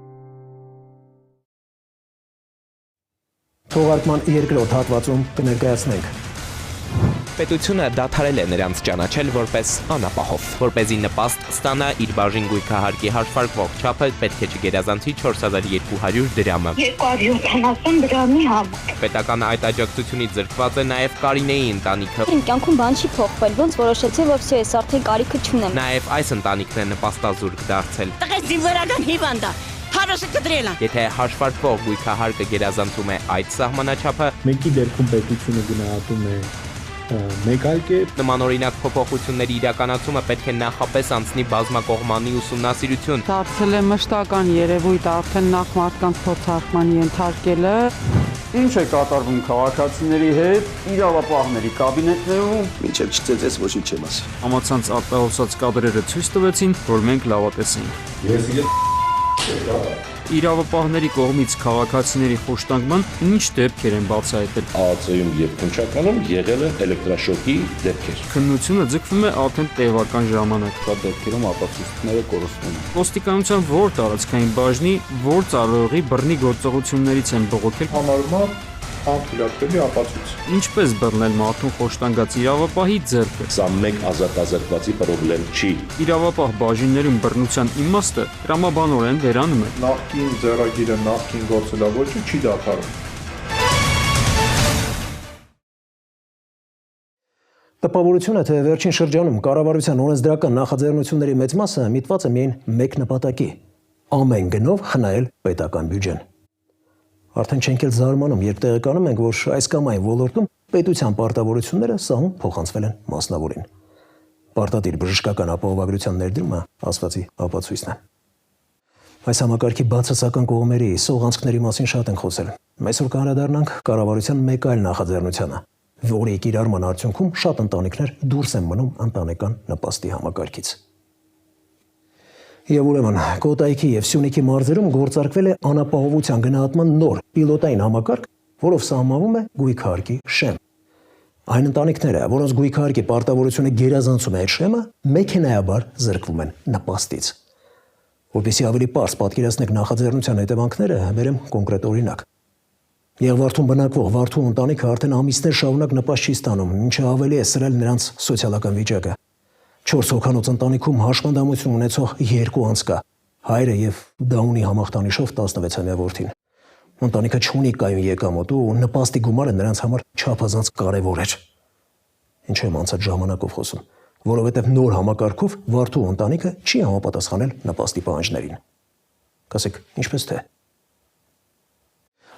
Speaker 1: Թողարկման երկրորդ հատվածում կներկայացնենք։
Speaker 4: Պետությունը դադարել է նրանց ճանաչել որպես անապահով, որպեսզի նպաստ ստանա իր բաժին գույքահարկի հաշվարկվող չափը պետք է չգերազանցի 4200 դրամը։
Speaker 3: 270 դրամի համար։
Speaker 4: Պետական այդ աջակցությունից զրկված է նաև Կարինեի ընտանիքը։
Speaker 17: Իմ կյանքում բան չի փոխվել, ոնց որոշեցի, որ վсё, ես արդեն կարիքը չունեմ։
Speaker 4: Նաև այս ընտանիքն է նպաստազուրկ դարձել։
Speaker 3: Տղես զինվորական հիվանդ է։ Հարոսը կդրել է։
Speaker 4: Եթե հաշվարկվող գույքահարկը գերազանցում է այդ սահմանաչափը,
Speaker 18: մեկի դեպքում պետությունը գնահատում է մեկ այլ կերպ։
Speaker 4: Նմանօրինակ փոփոխությունների իրականացումը պետք է նախապես անցնի բազմակողմանի ուսումնասիրություն։
Speaker 11: Դարձել է մշտական երևույթ արդեն նախ մարդկանց փորձարկման ենթարկելը։
Speaker 19: Ինչ է կատարվում քաղաքացիների հետ, իրավապահների կաբինետներում։
Speaker 18: Մինչև չծեծես ոչինչ չեմ ասի։
Speaker 5: Համացանց արտահոսած կադրերը ցույց տվեցին, որ մենք լավատես ենք։ Իրավապահների կողմից քաղաքացիների խոշտանգման ինչ դեպքեր են բացահայտել։
Speaker 18: ԱԱՑ-ում եւ Քնչականում եղել է էլեկտրաշոկի դեպքեր։
Speaker 5: Քննությունը ձգվում է արդեն տևական ժամանակ։
Speaker 18: Շատ դեպքերում ապացույցները կորստում են։
Speaker 5: Ոստիկանության որ տարածքային բաժնի, որ ծառայողի բռնի գործողություններից են բողոքել
Speaker 18: համարումա անթույլատրելի ապացույց։
Speaker 5: Ինչպես բռնել մարդուն խոշտանգած իրավապահի ձեռքը։
Speaker 18: Սա մեկ ազատազրկվածի խնդրեմ չի։
Speaker 5: Իրավապահ բաժիններում բռնության իմաստը տրամաբանորեն վերանում է։
Speaker 18: Նախկին ձեռագիրը, նախկին գործելավոճը չի դադարում։
Speaker 1: Տպավորությունը, թե վերջին շրջանում կառավարության օրենսդրական նախաձեռնությունների մեծ մասը միտված է միայն մեկ նպատակի՝ ամեն գնով խնայել պետական բյուջեն։ Արդեն չենք էլ զարմանում, երբ տեղեկանում ենք, որ այս կամ այն ոլորտում պետության պարտավորությունները սահուն փոխանցվել են մասնավորին։ Պարտադիր բժշկական ապահովագրության ներդրումը ասվածի ապացույցն է։ Այս համակարգի բացասական կողմերի, սողանցքների մասին շատ են խոսել։ Այսօր կանդրադառնանք կառավարության մեկ այլ նախաձեռնությանը, որի կիրառման արդյունքում շատ ընտանիքներ դուրս են մնում ընտանեկան նպաստի համակարգից։ Եվ ուրեմն Կոտայքի եւ Սյունիքի մարզերում գործարկվել է անապահովության գնահատման նոր պիլոտային համակարգ, որով սահմանվում է գույքահարկի շեմ։ Այն ընտանիքները, որոնց գույքահարկի պարտավորությունը գերազանցում է այդ շեմը, մեքենայաբար զրկվում են նպաստից։ Որպեսզի ավելի պարզ պատկերացնենք նախաձեռնության հետևանքները, բերեմ կոնկրետ օրինակ։ Եղվարդում բնակվող Վարդու ընտանիքը արդեն ամիսներ շարունակ նպաստ չի ստանում, ինչը ավելի է սրել նրանց սոցիալական վիճակը։ 4 հոգանոց ընտանիքում հաշմանդամություն ունեցող 2 անձ կա՝ հայրը եւ դա ունի համախտանիշով 16-ամյա որդին։ Ընտանիքը չունի կայուն եկամուտ ու նպաստի գումարը նրանց համար չափազանց կարևոր էր։ Ինչ եմ անցած ժամանակով խոսում, որովհետեւ նոր համակարգով Վարդու ընտանիքը չի համապատասխանել նպաստի պահանջներին։ Կասեք, ինչպես թե։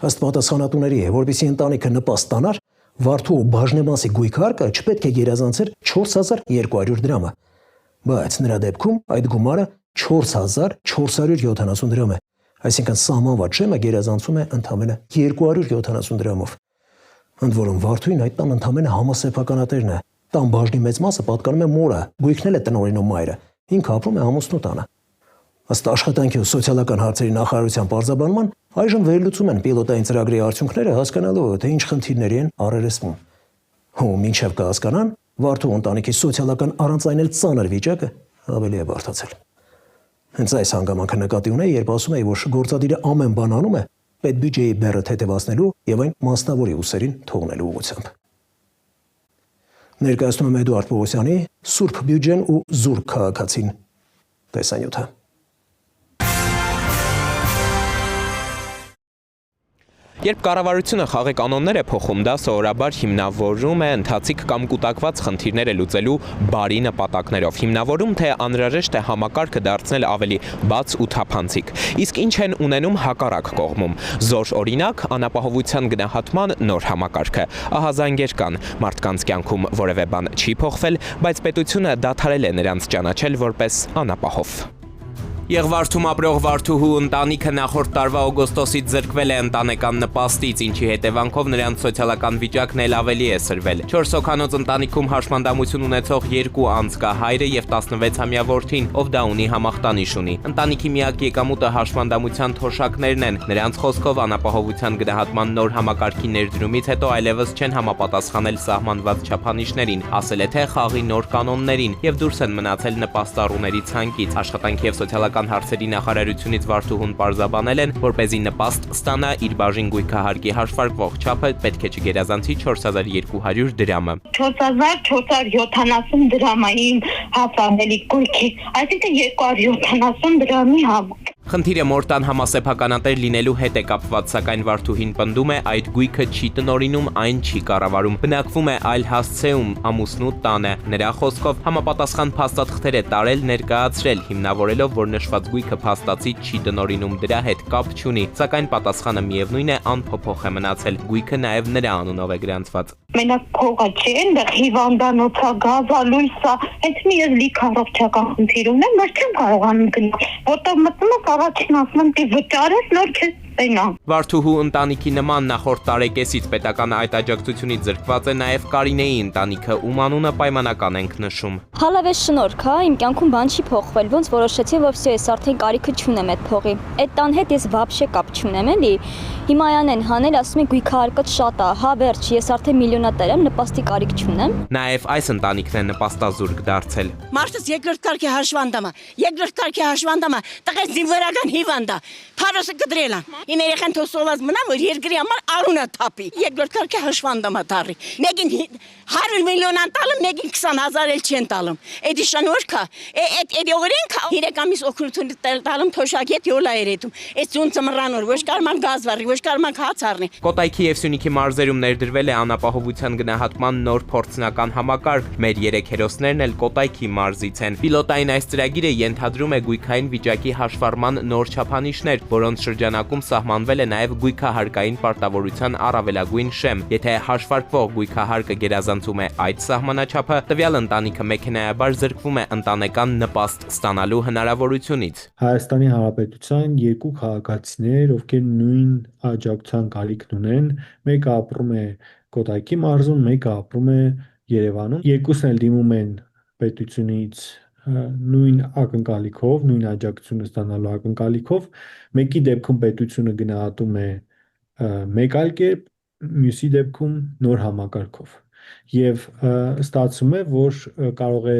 Speaker 1: Ըստ պատասխանատուների, որպեսզի ընտանիքը նպաստ ստանար, Վարդու բաժնեմասի գույքահարկը չպետք է գերազանցեր 4200 դրամը, Բայց նրա դեպքում այդ գումարը 4470 դրամ է, այսինքն սահմանված շեմը գերազանցում է ընդամենը 270 դրամով։ Ընդ որում Վարդուին այդ տան ընդամենը համասեփականատերն է։ Տան բաժնի մեծ մասը պատկանում է մորը, գույքն էլ է տնօրինում մայրը, ինքը ապրում է ամուսնու տանը։ Ըստ աշխատանքի ու սոցիալական հարցերի նախարարության պարզաբանման, այժմ վերլուծում են պիլոտային ծրագրի արդյունքները, հասկանալու, թե ինչ խնդիրների են առերեսվում։ Ու մինչև կհասկանան, Վարդու ընտանիքի սոցիալական առանց այն էլ ծանր վիճակը ավելի է բարդացել։ Հենց այս հանգամանքը նկատի ունեի, երբ ասում էի, որ գործադիրը ամեն բան անում է պետբյուջեի բեռը թեթևացնելու եւ այն մասնավորի ուսերին թողնելու ուղղությամբ։ Ներկայացնում եմ Էդուարդ Պողոսյանի «Սուրբ բյուջեն ու զուրկ քաղաքացին» տեսանյութը։
Speaker 4: Երբ կառավարությունը խաղի կանոններ է փոխում, դա սովորաբար հիմնավորում է ընթացիկ կամ կուտակված խնդիրները լուծելու բարի նպատակներով, հիմնավորում թե անհրաժեշտ է համակարգը դարձնել ավելի բաց ու թափանցիկ։ Իսկ ինչ են ունենում հակառակ կողմում։ Զոր օրինակ անապահովության գնահատման նոր համակարգը։ Ահա զանգեր կան, մարդկանց կյանքում որևէ բան չի փոխվել, բայց պետությունը դադարել է նրանց ճանաչել որպես անապահով։ Եղվարդում ապրող Վարդուհու ընտանիքը նախորդ տարվա օգոստոսից զրկվել է ընտանեկան նպաստից, ինչի հետևանքով նրանց սոցիալական վիճակն էլ ավելի է սրվել։ 4 հոգանոց ընտանիքում հաշմանդամություն ունեցող 2 անձ կա, հայրը եւ 16-ամյա որդին, ով դա ունի համախտանիշ ունի։ Ընտանիքի միակ եկամուտը հաշմանդամության թոշակներն են։ Նրանց խոսքով անապահովության գնահատման նոր համակարգի ներդրումից հետո այլևս չեն համապատասխանել սահմանված չափանիշներին, ասել է թե խաղի նոր կանոններին եւ դուրս են մնացել նպաստառուների ցանկից։ Աշխատանքի եւ սոցիալական հարցերի նախարարությունից Վարդուհուն պարզաբանել են, որպեսզի նպաստ ստանա իր բաժին գույքահարկի հաշվարկվող չափը պետք է չգերազանցի 4200 դրամը։
Speaker 3: 4470 դրամային հասանելի գույքի, այսինքն 270 դրամի համակ։
Speaker 4: Խնդիրը մորտան համասեփականատեր լինելու հետ է կապված, սակայն Վարդուհին պնդում է, այդ գույքը չի տնօրինում, այն չի կառավարում, բնակվում է այլ հասցեում, ամուսնու տանը։ Նրա խոսքով համապատասխան փաստաթղթեր է տարել, ներկայացրել, հիմնավորելով, որ նշված գույքը փաստացի չի տնօրինում, դրա հետ կապ չունի, սակայն պատասխանը միևնույն է անփոփոխ է մնացել, գույքը նաև նրա անունով է գրանցված։
Speaker 3: Մենակ փողը չի, այնտեղ հիվանդանոցա, գազալույսա, հենց մի ես լիք առողջական խնդիր ունեմ, բայց չեմ կարողանում գնալ, որտեղ մտնում եմ առաջին ասում եմ, վճարես նոր քեզ
Speaker 4: Վարդուհու ընտանիքի նման նախորդ տարեկեսից պետական այդ աջակցությունից զրկված է նաև Կարինեի ընտանիքը, ում անունը պայմանական ենք նշում։
Speaker 17: Հալավես շնորհք, հա, իմ կյանքում բան չի փոխվել, ոնց որոշեցի, որ վсё, ես արդեն կարիքը չունեմ այդ փողի։ Այդ տան հետ ես վաբշե կապ չունեմ, էլի։ Հիմա այն են հանել, ասում են գույքահարկը շատ է, հա վերջ, ես արդեն միլիոնատեր եմ, նպաստի կարիք չունեմ։
Speaker 4: Նաև այս ընտանիքն է նպաստազուրկ դարձել։
Speaker 20: Մարդս երկրորդ կարգի հաշվանդամը, տղես զինվորական հիվանդ է, փարոսը կդրել է։ Իմ երեխան թոսոլած մնա, որ երկրի համար արունը թափի, երկրորդ կարգի հաշվանդամը տարի։ Մեկին 100 միլիոն տալım, մեկին 20,000 էլ չեն տալım։ Էդի շնորհքը, էդի օրենքը իրականից օգնություն տալım թոշակի հետ յոլա երետում։ Այս ծուն ծմրանոր, ոչ կարման գազ վարի, ոչ կարման հաց առնի։
Speaker 4: Կոտայքի եւ Սյունիքի մարզերում ներդրվել է անապահովության գնահատման նոր փորձնական համակարգ։ Մեր 3 հերոսներն էլ Կոտայքի մարզից են։ Պիլոտային այս ծրագիրը ենթադրում է գույքային վիճակի հաշվառման նոր չափանիշներ, որոնց շրջանակում սահմանվել է նաև գույքահարկային պարտավորության առավելագույն շեմ։ Եթե հաշվարկվող գույքահարկը գերազանցում է այդ սահմանաչափը, տվյալ ընտանիքը մեքենայաբար զրկվում է ընտանեկան նպաստ ստանալու հնարավորությունից։
Speaker 18: Հայաստանի Հանրապետության 2 քաղաքացիներ, ովքեր նույն աջակցության կարիքն ունեն, մեկը ապրում է Կոտայքի մարզում, մեկը ապրում է Երևանում։ Երկուսն էլ դիմում են պետությունից նույն ակնկալիքով, նույն աջակցությունը ստանալու ակնկալիքով, մեկի դեպքում պետությունը գնահատում է մեկ այլ կերպ, մյուսի դեպքում նոր համակարգով։ Եվ ստացվում է, որ կարող է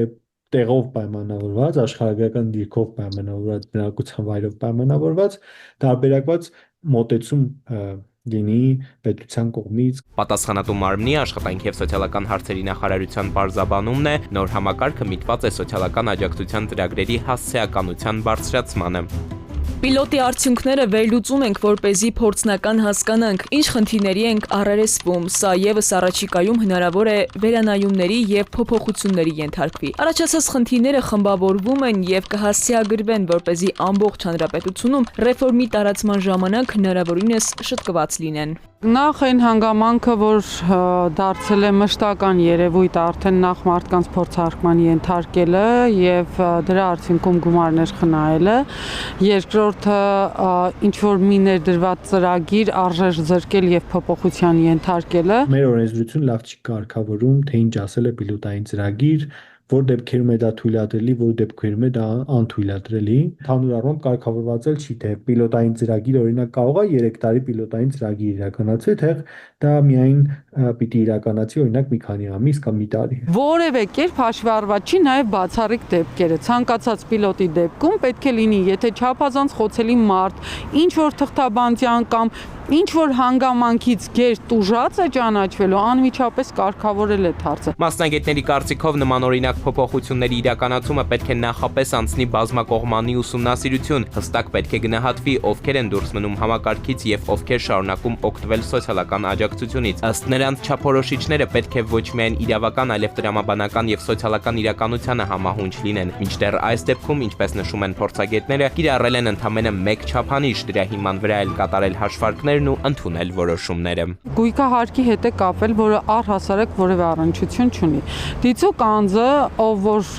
Speaker 18: տեղով պայմանավորված, աշխարհագրական դիրքով պայմանավորված, բնակության վայրով պայմանավորված, տարբերակված մոտեցում լինի պետության կողմից։
Speaker 4: Պատասխանատու մարմնի աշխատանքի եւ սոցիալական հարցերի նախարարության պարզաբանումն է, նոր համակարգը միտված է սոցիալական աջակցության ծրագրերի հասցեականության բարձրացմանը։
Speaker 9: Պիլոտի արդյունքները վերլուծում ենք, որպեսզի փորձնական հասկանանք, ինչ խնդիրների ենք առերեսվում, սա եւս առաջիկայում հնարավոր է վերանայումների եւ փոփոխությունների ենթարկվի։ Առաջացած խնդիրները խմբավորվում են եւ կհասցեագրվեն, որպեսզի ամբողջ հանրապետությունում ռեֆորմի տարածման ժամանակ հնարավորինս շտկված լինեն։
Speaker 11: Նախ այն հանգամանքը, որ դարձել է մշտական երևույթ արդեն նախ մարդկանց փորձարկման ենթարկելը եւ դրա արդյունքում գումարներ խնայելը, երկրորդը ինչ որ մի ներդրված ծրագիր արժեր զրկել եւ փոփոխության ենթարկելը։
Speaker 18: Մեր օրենսդրությունը լավ չի կարգավորում, թե ինչ ասել է պիլոտային ծրագիր, որ դեպքերում է դա թույլատրելի, որ դեպքերում է դա անթույլատրելի։ Ընդհանուր առմամբ կարգավորված չի, թե պիլոտային ծրագիր օրինակ կարող է 3 տարի պիլոտային ծրագիր իրականացնել, թե դա միայն պիտի իրականացի օրինակ մի քանի ամիս կամ մի տարի։
Speaker 11: Որևէ կերպ հաշվի առված չի նաև բացառիկ դեպքերը։ Ցանկացած պիլոտի դեպքում պետք է լինի, եթե չափազանց խոցելի մարդ, ինչ որ թղթաբանության կամ ինչ որ հանգամանքից գեր տուժած է ճանաչվելու, անմիջապես կարգավորել է հարցը։
Speaker 4: Մասնագետների կարծիքով նմանօրինակ փոփոխությունների իրականացումը պետք է նախապես անցնի բազմակողմանի ուսումնասիրություն, հստակ պետք է գնահատվի, ովքեր են դուրս մնում համակարգից եւ ովքեր շարունակում օգտվել սոցիալական աջակցությունից։ Ըստ նրանց չափորոշիչները պետք է ոչ միայն իրավական, այլև տրամաբանական եւ սոցիալական իրականությանը համահունչ լինեն։ Մինչդեռ այս դեպքում, ինչպես նշում են փորձագետները, կիրառել են ընդամենը մեկ չափանիշ, դրա հիման վրա էլ կատարել հաշվարկներ ու ընդունել որոշումները։
Speaker 11: Գույքահարկի հետ է կապել, որը առհասարակ որևէ առնչություն չունի։ Դիցուկ անձը, ով որ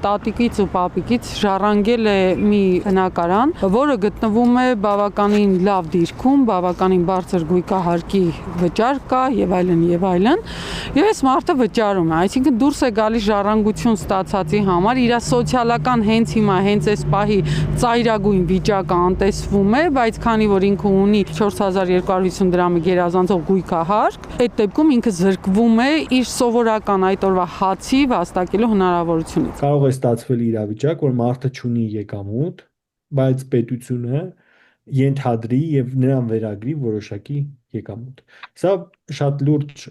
Speaker 11: տատիկից ու պապիկից ժառանգել է մի բնակարան, որը գտնվում է բավականին լավ դիրքում, բավականին բարձր գույքահարկի վճար կա եւ այլն եւ այլն, եւ այս մարդը վճարում է, այսինքն դուրս է գալիս ժառանգություն ստացածի համար, իր սոցիալական հենց հիմա հենց այս պահի ծայրագույն վիճակը անտեսվում է, բայց քանի որ ինքը ունի 4250 դրամի գերազանցող գույքահարկ, այդ դեպքում ինքը զրկվում է իր սովորական այդ օրվա հացի վաստակելու հնարավորությունից։
Speaker 18: Կարող է ստացվել իրավիճակ, որ մարդը չունի եկամուտ, բայց պետությունը ենթադրի եւ նրան վերագրի որոշակի եկամուտ։ Սա շատ լուրջ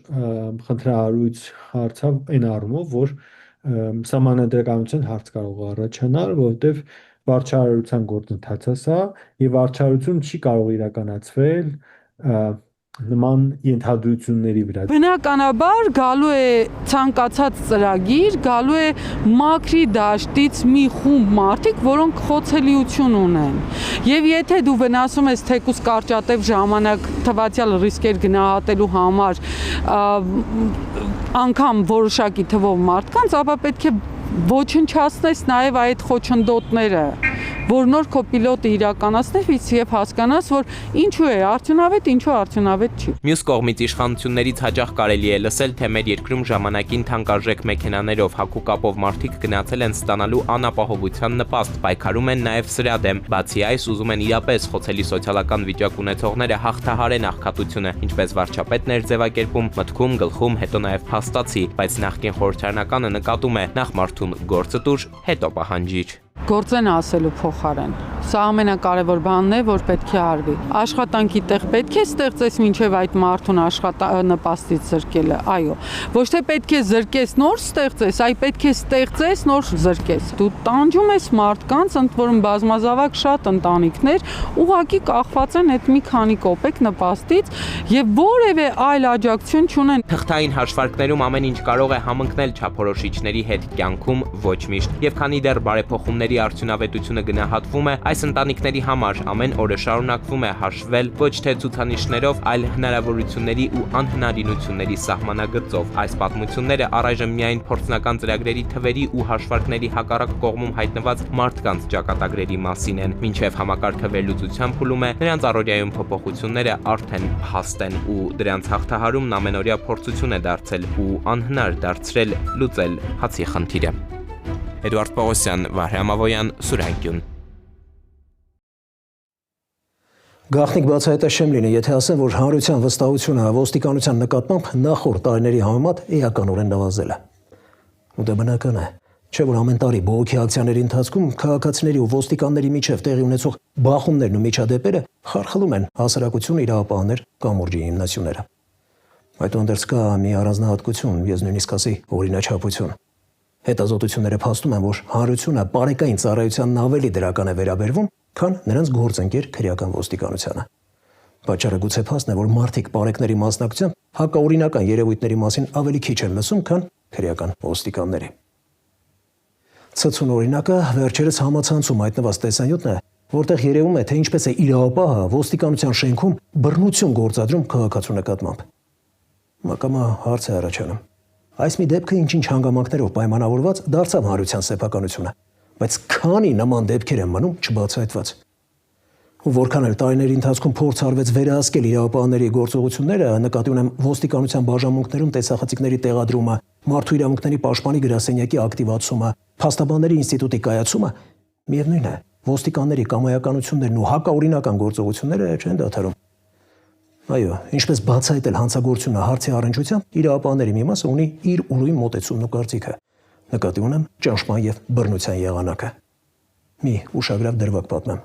Speaker 18: խնդրահարույց հարց է այն առումով, որ սահմանադրականության հարց կարող է առաջանալ, որովհետեւ վարչարարության գործընթացը սա եւ վարչարարությունը չի կարող իրականացվել նման ենթադրությունների վրա։
Speaker 11: Բնականաբար գալու է ցանկացած ծրագիր, գալու է մաքրի դաշտից մի խումբ մարդիկ, որոնք խոցելիություն ունեն։ Եվ եթե դու վնասում ես թեկուզ կարճատև ժամանակ թվացial ռիսկեր գնահատելու համար անգամ որոշակի թվով մարդկանց, ապա պետք է ոչնչացնես նաև այդ խոչընդոտները, որ նոր քո պիլոտը իրականացնես եւ հասկանաս, որ ինչու է արդյունավետ, ինչու արդյունավետ չի։
Speaker 4: Մյուս կողմից իշխանություններից հաճախ կարելի է լսել, թե մեր երկրում ժամանակին թանկարժեք մեքենաներով հագու կապով մարդիկ գնացել են ստանալու անապահովության նպաստ, պայքարում են նաև սրա դեմ։ Բացի այս, ուզում են իրապես խոցելի սոցիալական վիճակ ունեցողները հաղթահարեն աղքատությունը, ինչպես վարչապետն էր ձևակերպում, մտքում, գլխում, հետո նաև փաստացի, բայց նախկին խորհրդարանականը նկատում է նախ մարդուն գործը տուր, հետո պահանջիր։
Speaker 11: Գործեն ասելու փոխարեն։ Սա ամենակարևոր բանն է, որ պետք է արվի։ Աշխատանքի տեղ պետք է ստեղծես մինչև այդ մարդուն նպաստից զրկելը, այո։ Ոչ թե պետք է զրկես նոր ստեղծես, այլ պետք է ստեղծես նոր զրկես։ Դու տանջում ես մարդկանց, ընդ որում բազմազավակ շատ ընտանիքներ ուղղակի կախված են այդ մի քանի կոպեկ նպաստից եւ որևէ այլ աջակցություն չունեն։
Speaker 4: Թղթային հաշվարկներում ամեն ինչ կարող է համընկնել չափորոշիչների հետ, կյանքում ոչ միշտ։ Եվ քանի դեռ բարեփոխումների արդյունավետությունը գնահատվում է, այս ընտանիքների համար ամեն օրը շարունակվում է հաշվել ոչ թե ցուցանիշներով, այլ հնարավորությունների ու անհնարինությունների սահմանագծով։ Այս պատմությունները առայժմ միայն փորձնական ծրագրերի թվերի ու հաշվարկների հակառակ կողմում հայտնված մարդկանց ճակատագրերի մասին են։ Մինչև համակարգը վերլուծության փուլում է, նրանց առօրյայում փոփոխությունները արդեն փաստ են ու դրանց հաղթահարումն ամենօրյա փորձություն է դարձել ու անհնար դարձրել լուծել հացի խնդիրը։ Էդուարդ Պողոսյան, Վահրամ Ավոյան, Սուրհանգյուն։
Speaker 1: Գաղտնիք բացահայտաշեմ լինի, եթե ասեմ, որ հանրության վստահությունը ոստիկանության նկատմամբ նախորդ տարիների համեմատ էականորեն նվազել է։ Ու դա բնական է, չէ՞ որ ամեն տարի բողոքի ակցիաների ընթացքում քաղաքացիների ու ոստիկանների միջև տեղի ունեցող բախումներն ու միջադեպերը խարխլում են հասարակությունը իրավապահներ կամուրջի հիմնասյուները։ Այդուհանդերձ կա մի առանձնահատկություն, ես նույնիսկ ասի օրինաչափություն։ Հետազոտությունները փաստում են, որ հանրությունը բարեկային ծառայությանն ավելի դրական է վերաբերվում, քան նրանց գործընկեր քրեական ոստիկանությանը։ Պատճառը գուցե փաստն է, որ մարդիկ բարեկների մասնակցությամբ հակաօրինական երևույթների մասին ավելի քիչ են լսում, քան քրեական ոստիկանների։ Ցցուն օրինակը վերջերս համացանցում հայտնված տեսանյութն է, որտեղ երևում է, թե ինչպես է իրավապահը ոստիկանության շենքում բռնություն գործադրում քաղաքացու նկատմամբ։ Մակամա հարց է առաջանում։ Այս մի դեպքը ինչ-ինչ հանգամանքներով պայմանավորված դարձավ հանրության սեփականությունը, բայց քանի նման դեպքեր են մնում չբացահայտված։ Ու որքան էլ տարիների ընթացքում փորձ արվեց վերահսկել իրավապահների գործողությունները, նկատի ունեմ ոստիկանության բաժանմունքներում տեսախցիկների տեղադրումը, մարդու իրավունքների պաշտպանի գրասենյակի ակտիվացումը, փաստաբանների ինստիտուտի կայացումը, միևնույն է, ոստիկանների կամայականություններն ու հակաօրինական գործողությունները չեն դադարում։ Այո, ինչպես բացահայտել հանցագործությունը հարցի առնչությամբ, իրավապահների մի մասը ունի իր ուրույն մոտեցումն ու կարծիքը։ Նկատի ունեմ ճնշման եւ բռնության եղանակը։ Մի ուշագրավ դրվագ պատմեմ։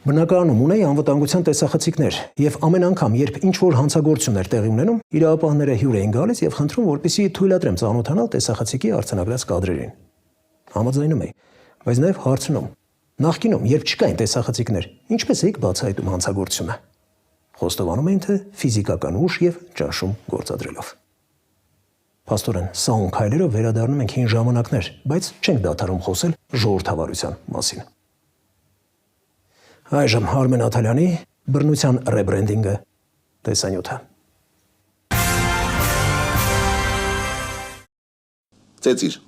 Speaker 1: Բնակարանում ունեի անվտանգության տեսախցիկներ եւ ամեն անգամ, երբ ինչ-որ հանցագործություններ տեղի ունենում, իրավապահները հյուր էին գալիս եւ խնդրում, որպեսզի թույլատրեմ ծանոթանալ տեսախցիկի արձանագրած կադրերին։ Համաձայնում էի, բայց նաեւ հարցնում. նախկինում, երբ չկային տեսախցիկներ, ինչպես էիք բացահայտում հանցագործությունը։ Խոստովանում էին, թե ֆիզիկական ուժ եւ ճնշում գործադրելով։ Փաստորեն, սա քայլերով վերադառնում ենք հին ժամանակներ, բայց չենք դադարում խոսել ժողովրդավարության մասին։ Այժմ Արմեն Աթալյանի բռնության ռեբրենդինգը տեսանյութը։
Speaker 21: Ծեծիր,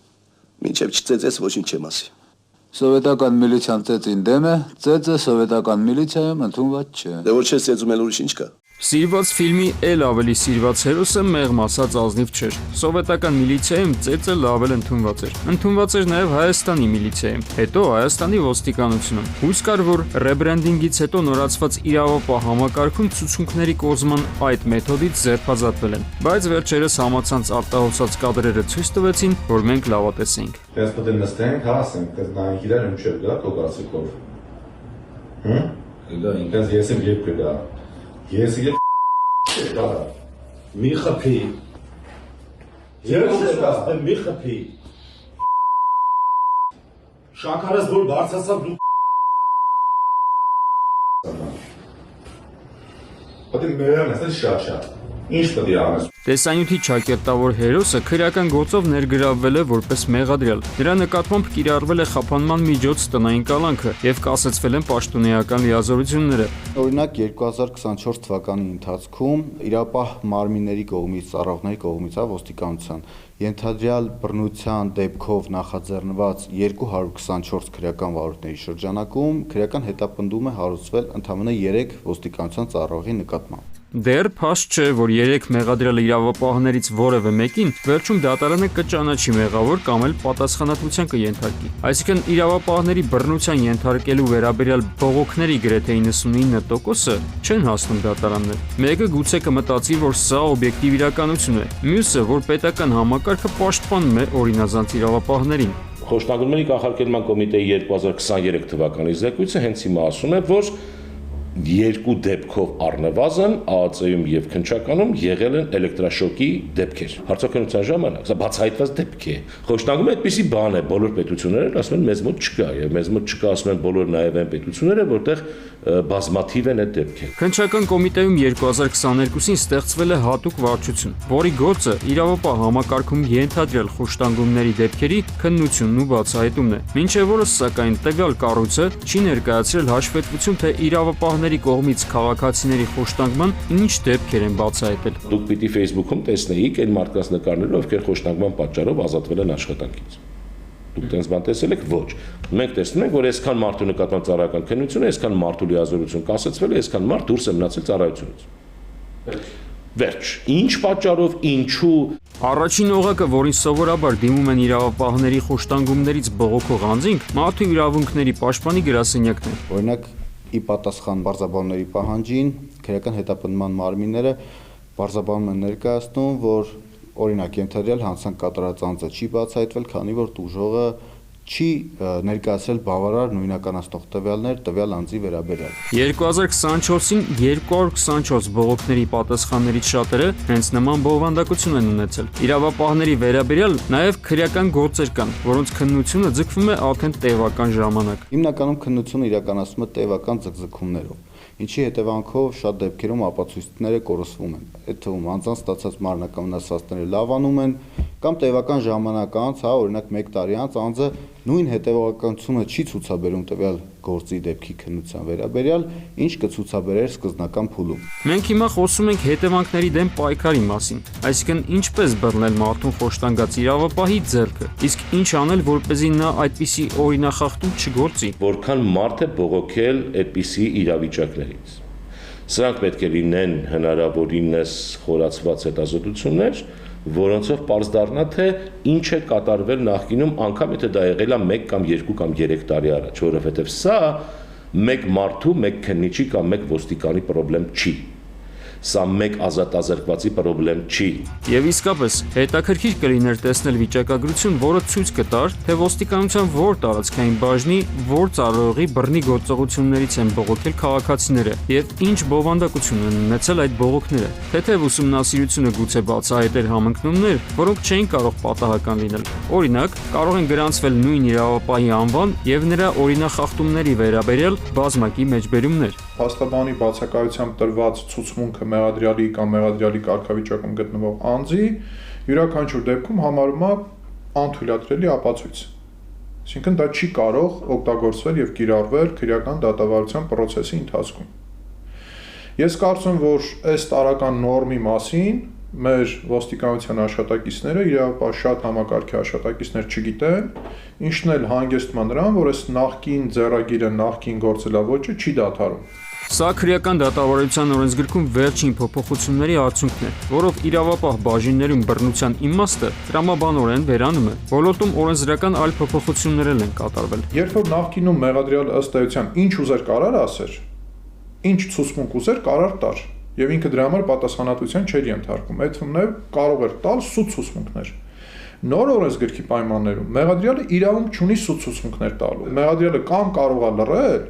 Speaker 21: մինչև չծեծես ոչինչ չեմ ասի։
Speaker 22: Սովետական միլիցիան ծեծին դեմ է, ծեծը սովետական միլիցիայում ընդունված չէ։
Speaker 21: Դե որ չես ծեծում էլ ուրիշ ինչ կա։
Speaker 5: Սիրված ֆիլմի էլ ավելի սիրված հերոսը մեղմ ասած ազնիվ չէր։ Սովետական միլիցիայում ծեծը լավ էլ ընդունված էր։ Ընդունված էր նաև Հայաստանի միլիցիայում, հետո Հայաստանի ոստիկանությունում։ Հույս կար, որ ռեբրենդինգից հետո նորացված իրավապահ համակարգում ցուցունքների կոզման այդ մեթոդից ձերբազատվել են։ Բայց վերջերս համացանց արտահոսած կադրերը ցույց տվեցին, որ մենք լավատես էինք։
Speaker 23: Դες պետք է նստենք, հասենք, կզնայինք իրար ինչ չեր գա, տոկասիկով։ Հմ? Դա ինքս ես եմ երբ կգա։ Ես երբ կգա։ Մի խփի։ Ես եմ մի խփի։ Շաքարս որ բարձրացավ դու Պետք է մերան ասել շատ։ Ինչ պետք է անես։
Speaker 5: Տեսանյութի ճակերտավոր հերոսը քրեական գործով ներգրավվել է որպես մեղադրյալ։ Նրա նկատմամբ կիրառվել է խափանման միջոց տնային կալանքը եւ կասեցվել են պաշտոնեական լիազորությունները։
Speaker 22: Օրինակ 2024 թվականի ընթացքում իրապահ մարմինների կողմից, ծառայողների կողմից ոստիկանության ենթադրյալ բռնության դեպքով նախաձեռնված 224 քրեական վարույթների շրջանակում քրեական հետապնդում է հարուցվել ընդամենը 3 ոստիկանության ծառայողի նկատմամբ։
Speaker 5: Դեռ փաստ չէ, որ 3 մեղադրյալ իրավապահներից որևէ մեկին վերջում դատարանը կճանաչի մեղավոր կամ էլ պատասխանատվության կենթարկի։ Այսինքն իրավապահների բռնության ենթարկելու վերաբերյալ բողոքների գրեթե 99%-ը չեն հասնում դատարաններ։ Մեկը գուցե կմտածի, որ սա օբյեկտիվ իրականություն է, մյուսը, որ պետական համակարգը պաշտպանում է օրինազանց իրավապահներին։
Speaker 24: Խոշտանգումների կանխարգելման կոմիտեի 2023 թվականի զեկույցը հենց հիմա ասում է, որ երկու դեպքով առնվազն ԱԱԾ-ում եւ Քնչականում եղել են էլեկտրաշոկի դեպքեր։ Հարցակնության ժամանակ սա բացահայտված դեպք է։ Խոշտանգումը այդպիսի բան է, բոլոր պետությունները ասում են մեզ մոտ չկա եւ մեզ մոտ չկա ասում են բոլոր նաեւ այն պետությունները, որտեղ բազմաթիվ են այդ դեպքերը։
Speaker 5: Քնչական կոմիտեում 2022-ին ստեղծվել է հատուկ վարչություն, որի գործը իրավապահ համակարգում ենթադրյալ խոշտանգումների դեպքերի քննությունն ու բացահայտումն է։ Մինչև օրս սակայն տվյալ կառույցը չի ներկայացրել հաշվետվություն, թե իրավապահների կողմից քաղաքացիների խոշտանգման ինչ դեպքեր են բացահայտել։
Speaker 24: Դուք պիտի Facebook-ում տեսնեիք այն մարդկանց նկարները, ովքեր խոշտանգման պատճառով ազատվել են աշխատանքից։ Դուք տենց բան տեսել եք, ոչ։ Մենք տեսնում ենք, որ այսքան մարդու նկատմամբ ծառայական քննություն է, այսքան մարդու լիազորություն կասեցվել է, այսքան մարդ դուրս է մնացել ծառայությունից։ Վերջ։ Ինչ պատճառով, ինչու։
Speaker 5: Առաջին օղակը, որին սովորաբար դիմում են իրավապահների խոշտանգումներից բողոքող անձինք, մարդու իրավունքների պաշտպանի գրասենյակն է։
Speaker 22: Օրինակ, ի պատասխան բարձրաբանների պահանջին, քրեական հետապնդման մարմինները բարձրաբանում են ներկայացնում, որ օրինակ ենթադրյալ հանցանք կատարած անձը չի բացահայտվել, քանի որ տուժողը չի ներկայացրել բավարար նույնականացնող տվյալներ տվյալ անձի վերաբերյալ։
Speaker 5: 2024-ին 224 բողոքների պատասխաններից շատերը հենց նման բովանդակություն են ունեցել։ Իրավապահների վերաբերյալ նաև քրեական գործեր կան, որոնց քննությունը ձգվում է արդեն տևական ժամանակ։
Speaker 22: Հիմնականում քննությունը իրականացվում է տևական ձգձգումներով, ինչի հետևանքով շատ դեպքերում ապացույցները կորսվում են։ Այդ թվում անձանց ստացած մարմնական վնասվածքները լավանում են կամ տևական ժամանակ անց, օրինակ 1 տարի անց անձը նույն հետևականությունը չի ցուցաբերում տվյալ գործի դեպքի քննության վերաբերյալ, ինչ կցուցաբերեր սկզբնական փուլում։
Speaker 5: Մենք հիմա խոսում ենք հետևանքների դեմ պայքարի մասին, այսինքն ինչպես բռնել մարդուն խոշտանգած իրավապահի ձեռքը, իսկ ինչ անել, որպեսզի նա այդպիսի օրինախախտում չգործի։
Speaker 24: Որքան մարդ է բողոքել այդպիսի իրավիճակներից։ Սրանք պետք է լինեն հնարավորինս խորացված հետազոտություններ, որոնցով պարզ դառնա, թե ինչ է կատարվել նախկինում, անգամ եթե դա եղել է 1 կամ 2 կամ 3 տարի առաջ, որովհետև սա մեկ մարդու, մեկ քննիչի կամ մեկ ոստիկանի խնդրեմ չի։ Սա մեկ ազատազրկվածի խնդրեմ չի։
Speaker 5: Եվ իսկապես հետաքրքիր կլիներ տեսնել վիճակագրություն, որը ցույց կտար, թե ոստիկանության որ տարածքային բաժնի, որ ծառայողի բռնի գործողություններից են բողոքել քաղաքացիները եւ ինչ բովանդակություն են ունեցել այդ բողոքները։ Թեթև ուսումնասիրությունը գուցե բացահայտեր համընկնումներ, որոնք չէին կարող պատահական լինել։ Օրինակ, կարող են գրանցվել նույն իրավապահի անվան եւ նրա օրինախախտումների վերաբերյալ բազմակի մեջբերումներ։
Speaker 2: Փաստաբանի բացակայությամբ տրված ցուցմունքը մեղադրյալի կամ մեղադրյալի կարգավիճակում գտնվող անձի յուրաքանչյուր դեպքում համարվում է անթույլատրելի ապացույց։ Այսինքն դա չի կարող օգտագործվել եւ կիրառվել քրեական դատավարության process-ի ընթացքում։ Ես կարծում եմ, որ այս տարական նորմի մասին մեր ոստիկանության աշխատակիցները իրավապահ շատ համակարգի աշխատակիցներ չգիտեն, ինչն էլ հանգեցնում է նրան, որ այս նախկին ձեռագիրը, նախկին գործելավոճը չի դադարում։
Speaker 5: Սա քրեական դատավարության օրենսգրքում վերջին փոփոխությունների արդյունքն է, որով իրավապահ բաժիններում բռնության իմաստը տրամաբանորեն վերանում է։ Ոլորտում օրենսդրական այլ փոփոխություններ են կատարվել։
Speaker 2: Երբ որ նախկինում մեղադրյալ ըստ էության ինչ ուզեր կարար ասեր, ինչ ցուցմունք ուզեր կարար տար, եւ ինքը դրա համար պատասխանատվության չէր ենթարկվում։ Այդ թվում կարող էր տալ սուտ ցուցմունքներ։ Նոր օրենսգրքի պայմաններում մեղադրյալը իրավունք չունի սուտ ցուցմունքներ տալու։ Մեղադրյալը կամ կարող է լռել,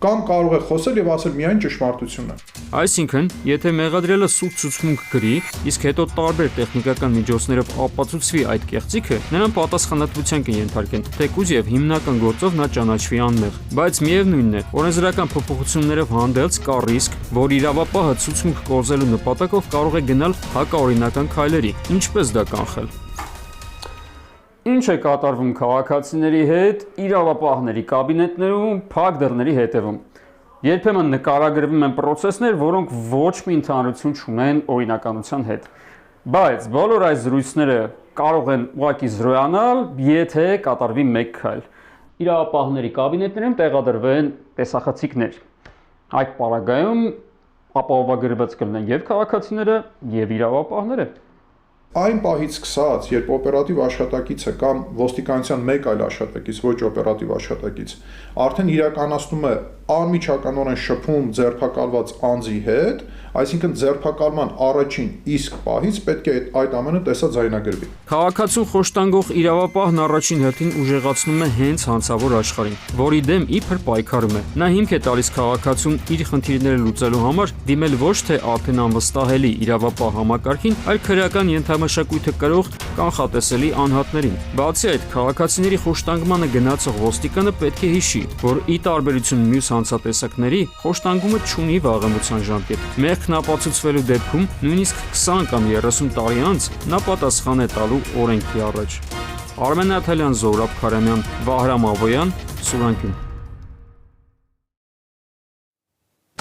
Speaker 2: կամ կարող է խոսել եւ ասել միայն ճշմարտությունը։
Speaker 5: Այսինքն, եթե մեղադրյալը սուտ ցուցմունք գրի, իսկ հետո տարբեր տեխնիկական միջոցներով ապացուցվի այդ կեղծիքը, նրան պատասխանատվության կենթարկեն, թեկուզ եւ հիմնական գործով նա ճանաչվի անմեղ։ Բայց միևնույնն է, օրենսդրական փոփոխություններով հանդերձ կա ռիսկ, որ իրավապահը ցուցմունք կորզելու նպատակով կարող է գնալ հակաօրինական քայլերի։ Ինչպես դա կանխել։ Ինչ է կատարվում քաղաքացիների հետ իրավապահների կաբինետներում փակ դռների հետևում։ Երբեմն նկարագրվում են process-ներ, որոնք ոչ մի ընդհանրություն չունեն օրինականության հետ։ Բայց բոլոր այս զրույցները կարող են ուղղակի զրոյանալ, եթե կատարվի մեկ քայլ։ Իրավապահների կաբինետներում տեղադրվեն տեսախցիկներ։ Այդ պարագայում ապահովագրված կլինեն եւ քաղաքացիները, եւ իրավապահները։
Speaker 2: Այն պահից սկսած, երբ օպերատիվ աշխատակիցը կամ ոստիկանության մեկ այլ աշխատակից, ոչ օպերատիվ աշխատակից, արդեն իրականացնում է անմիջականորեն շփում ձերբակալված անձի հետ, այսինքն ձերբակալման առաջին իսկ պահից պետք է այդ ամենը տեսաձայնագրվի։
Speaker 5: Քաղաքացուն խոշտանգող իրավապահն առաջին հերթին ուժեղացնում է հենց հանցավոր աշխարհին, որի դեմ իբր պայքարում է։ Նա հիմք է տալիս քաղաքացուն իր խնդիրները լուծելու համար դիմել ոչ թե արդեն անվստահելի իրավապահ համակարգին, այլ քրեական ենթամշակույթը կրող կանխատեսելի անհատներին։ Բացի այդ, քաղաքացիների խոշտանգմանը գնացող ոստիկանը պետք է հիշի, որ ի տարբերություն մյուս հանցատեսակների, խոշտանգումը չունի վաղեմության ժամկետ։ Մեղքն ապացուցվելու դեպքում նույնիսկ 20 կամ 30 տարի անց նա պատասխան է տալու օրենքի առաջ։ Արմեն Աթալյան, Զորաբ Քարամյան, Վահրամ Ավոյան, Սուրանկյուն։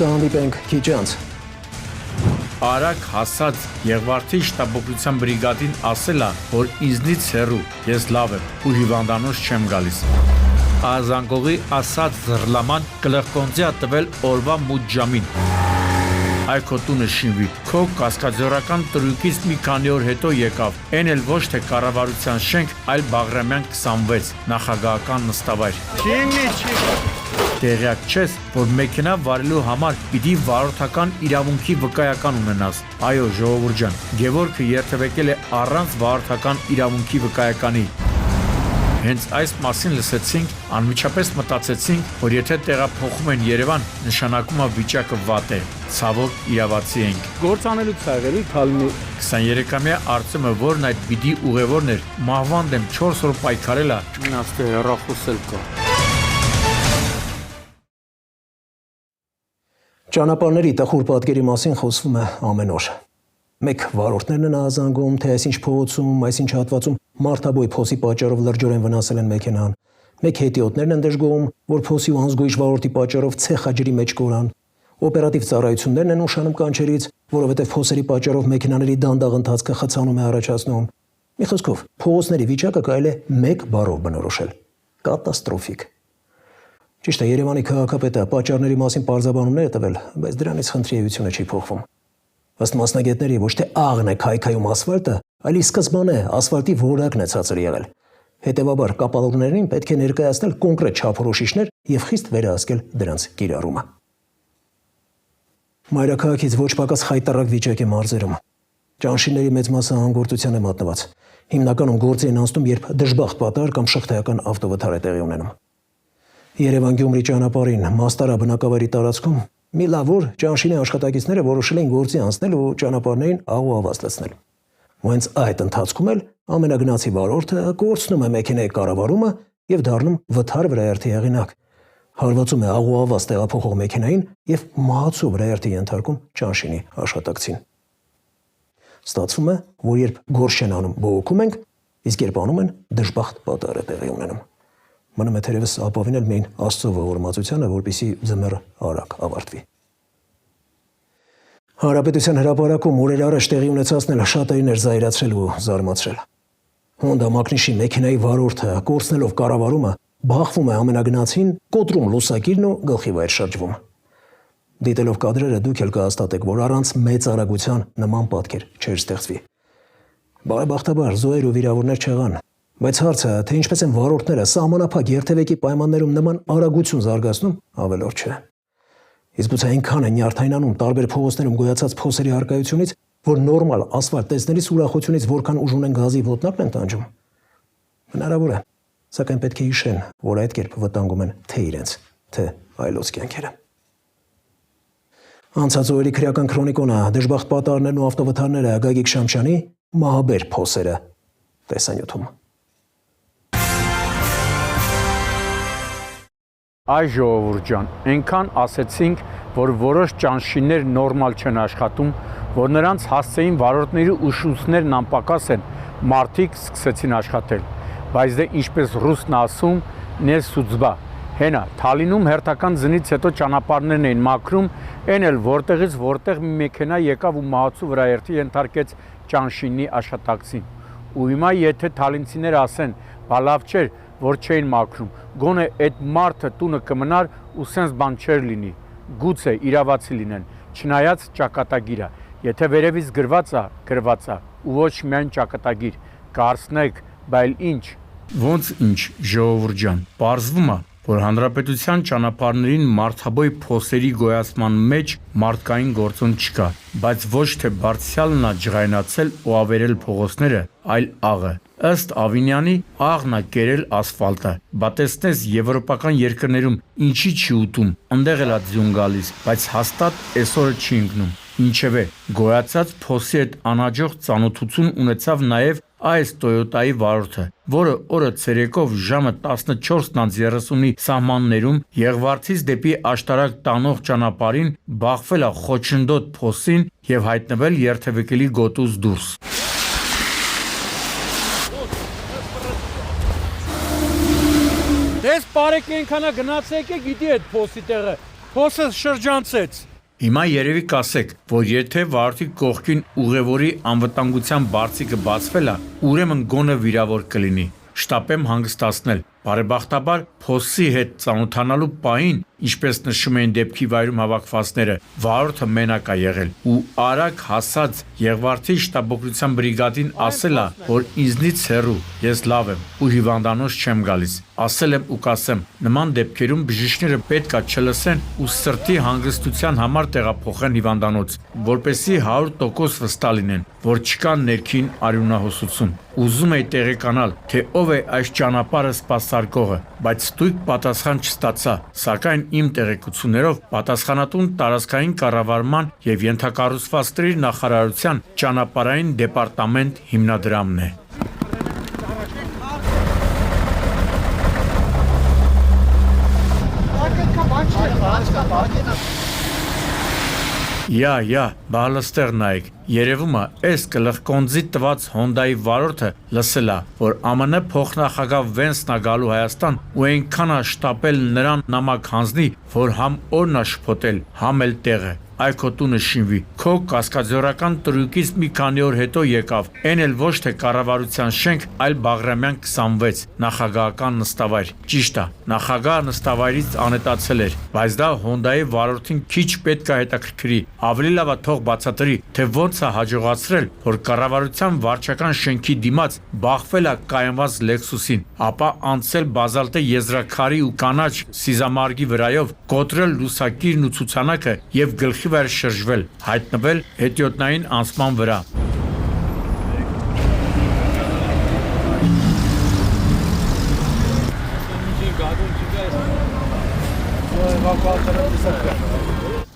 Speaker 1: Կհանդիպենք քիչ անց։
Speaker 6: Արագ հասած Եղվարդի շտաբօգնության բրիգադին ասելա, որ ինձնից հեռու, ես լավ եմ ու հիվանդանոց չեմ գալիս։ Ազանգողի ասած զռլաման գլխկոնձի ա տվել օրվա մութ ժամին։ Այ քո տունը շինվի, քո կասկածյորական տրույքից մի քանի օր հետո եկավ, են էլ ոչ թե կառավարության շենք, այլ Բաղրամյան 26 նախագահական նստավայր։ Տեղյակ չես, որ մեքենա վարելու համար պիտի վարորդական իրավունքի վկայական ունենաս։ Այո, ժողովուրդ ջան, Գևորգը երթևեկել է առանց վարորդական իրավունքի վկայականի։ Հենց այս մասին լսեցինք, անմիջապես մտածեցինք, որ եթե տեղափոխում են Երևան, նշանակում է վիճակը վատ է։ Ցավոք իրավացի ենք։
Speaker 18: Գործանելուց ա եղել Թալինի
Speaker 6: 23-ամյա Արտեմը, որն այդ բիդի ուղևորն էր, մահվան դեմ 4 օր պայքարել է։
Speaker 18: Նաստե հեռախոսել կա։
Speaker 1: Ճանապարհների տխուր պատկերի մասին խոսվում է ամեն օր։ Մեկ վարորդներն են ահազանգում, թե այսինչ փողոցում, այսինչ հատվածում մարդաբույ փոսի պատճառով լրջորեն վնասել են մեքենան։ Մեկ հետիոտներն են դժգոհում, որ փոսի ու անզգույշ վարորդի պատճառով ցեխաջրի մեջ կորան։ Օպերատիվ ծառայություններն են ուշանում կանչերից, որովհետև փոսերի պատճառով մեքենաների դանդաղ ընթացքը խցանում է առաջացնում։ Մի խոսքով, փողոցների վիճակը կարելի է մեկ բառով բնորոշել՝ կատաստրոֆիկ։ Ճիշտ է, Երևանի քաղաքապետը պատճառների մասին պարզաբանումներ է տվել, բայց դրանից խնդրի էությունը չի փոխվում։ Ըստ մասնագետների, ոչ թե աղն է քայքայում ասֆալտը, այլ ի սկզբանե ասֆալտի որակն է ցածր եղել։ Հետևաբար կապալողներին պետք է ներկայացնել կոնկրետ չափորոշիչներ եւ խիստ վերահսկել դրանց կիրառումը։ Մայրաքաղաքից ոչ պակաս խայտառակ վիճակ է մարզերում։ Ճանշինների մեծ մասը անգործության է մատնված։ Հիմնականում գործի են անցնում, երբ դժբախտ պատահար կամ շղթայական ավտովթար է տեղի ունենում։ Երևան-Գյումրի ճանապարհին Մաստարա բնակավայրի տարածքում մի լավոր ճանշինի աշխատակիցները որոշել էին գործի անցնել ու ճանապարհներին աղուավազ լցնել։ Ու հենց այդ ընթացքում էլ ամենագնացի վարորդը կորցնում է մեքենայի կառավարումը եւ դառնում վթար վրայերթի հեղինակ։ Հարվածում է աղուավազ տեղափոխող մեքենային եւ մահացու վրայերթի ենթարկում ճանշինի աշխատակցին։ Ստացվում է, որ երբ գործ չեն անում, բողոքում ենք, իսկ երբ անում են, դժբախտ պատահար է տեղի ունենում։ Մնում է թերևս ապավինել միայն Աստծո ողորմածությանը, որպեսզի ձմեռը արագ ավարտվի։ Հանրապետության հրապարակում օրեր առաջ տեղի ունեցածն էլ շատերին էր զայրացրել ու զարմացրել։ Հոնդա Մակնիշի մեքենայի վարորդը կորցնելով կառավարումը բախվում է ամենագնացին, կոտրում լուսակիրն ու գլխի վայր շրջվում։ Դիտելով կադրերը դուք էլ կհաստատեք, որ առանց մեծ արագության նման պատկեր չէր ստեղծվի։ Բարեբախտաբար զոհեր ու վիրավորներ չեղան, բայց հարցը, թե ինչպես են վարորդները սահմանափակ երթևեկի պայմաններում նման արագություն զարգացնում, ավելորդ չէ։ Իսկ գուցե այնքան է նյարդայնանում տարբեր փողոցներում գոյացած փոսերի առկայությունից, որ նորմալ ասֆալտ տեսնելիս ուրախությունից որքան ուժ ունեն գազի ոտնակն են տանջում։ Հնարավոր է, սակայն պետք է հիշեն, որ այդ կերպ վտանգում են թե իրենց, թե այլոց կյանքերը։ Անցած օրերի քրեական քրոնիկոնը, դժբախտ պատահարներն ու ավտովթարները Գագիկ Շամշյանի մահաբեր փոսերը տեսանյութում։
Speaker 6: Այ ժողովուրդ ջան, այնքան ասեցինք, որ որոշ ճանշիններ նորմալ չեն աշխատում, որ նրանց հասցեին վարորդների ուշություններն անպակաս են, մարդիկ սկսեցին աշխատել, բայց դե ինչպես ռուսն ասում, «Не судьба», հենա, Թալինում հերթական ձնից հետո ճանապարհներն էին մաքրում, այն էլ որտեղից որտեղ մի մեքենա եկավ ու մահացու վրայերթի ենթարկեց ճանշինի աշխատակցին։ Ու հիմա եթե թալինցիները ասեն, բա լավ չէր, որ չէին մաքրում, գոնե այդ մարդը տունը կմնար ու սենց բան չէր լինի, գուցե իրավացի լինեն, չնայած ճակատագիրը, եթե վերևից գրված է, ու ոչ միայն ճակատագիր, կարծնեք, բայց ինչ։ Ոնց ինչ, ժողովուրդ ջան, պարզվում է, որ հանրապետության ճանապարհներին մարդաբույ փոսերի գոյացման մեջ մարդկային գործոն չկա, բայց ոչ թե բարձրյալն է ջղայնացել ու ավերել փողոցները, այլ աղը։ Ըստ Ավինյանի աղն է կերել ասֆալտը, բա տեսնես եվրոպական երկրներում ինչի չի ուտում, ընդեղ էլ է ձյուն գալիս, բայց հաստատ այսօրը չի ընկնում։ Ինչևէ, գոյացած փոսի հետ անհաջող ծանոթություն ունեցավ նաև այս Toyota-ի վարորդը, որը օրը ցերեկով ժամը 14:30-ի սահմաններում Եղվարդից դեպի Աշտարակ տանող ճանապարհին բախվել է խոչընդոտ փոսին եւ հայտնվել երթևեկելի գոտուց դուրս։
Speaker 18: Դες բարեք ենքանա գնացեք է գիտի այդ փոսի տեղը, փոսը շրջանցեց։
Speaker 6: Հիմա երևի կասեք, որ եթե վարորդի կողքին ուղևորի անվտանգության բարձիկը բացվել է, ուրեմն գոնը վիրավոր կլինի։ Շտապեմ հանգստացնել։ Բարեբախտաբար փոսի հետ ծանոթանալու պահին Ինչպես նշում էին դեպքի վայրում հավաքվածները, վարորդը մենակ է եղել ու արագ հասած Եղվարդի շտաբօգնության բրիգադին ասել է, որ ինձնից հեռու, ես լավ եմ ու հիվանդանոց չեմ գալիս։ Ասել եմ ու կասեմ, նման դեպքերում բժիշկները պետք է չլսեն ու սրտի հանգստության համար տեղափոխեն հիվանդանոց, որպեսզի 100% վստահ լինեն, որ չկա ներքին արյունահոսություն։ Ուզում էի տեղեկանալ, թե ով է այս ճանապարհը սպասարկողը, բայց ստույգ պատասխան չստացա, սակայն իմ տեղեկություններով պատասխանատուն տարածքային կառավարման եւ ենթակառուցվածքների նախարարության ճանապարհային դեպարտամենտ հիմնադրամն է։ Յա, բալստեր նայեք, երևում է, այս գլխկոնձի տված Հոնդայի վարորդը լսել է, որ ԱՄՆ փոխնախագահ Վենսն է գալու Հայաստան ու այնքան է շտապել նրան նամակ հանձնի, որ համ օրն է շփոթել, համ էլ տեղը։ Այ քո տունը շինվի։ Քո կասկածորական տրույկից մի քանի օր հետո եկավ, այն էլ ոչ թե կառավարության շենք, այլ Բաղրամյան 26 նախագահական նստավայր։ Ճիշտ է, նախագահը նստավայրից անետացել էր, բայց դա Հոնդայի վարորդին քիչ պետք է հետաքրքրի։ Ավելի լավ է թող բացատրի, թե ոնց է հաջողացրել, որ կառավարության վարչական շենքի դիմաց բախվել է կայանված Lexus-ին, ապա անցել բազալտե եզրաքարի ու կանաչ սիզամարգի վրայով, կոտրել լուսակիրն ու ցուցանակը եւ գլխի վեր շրջվել, հայտնվել հետիոտնային անցման վրա։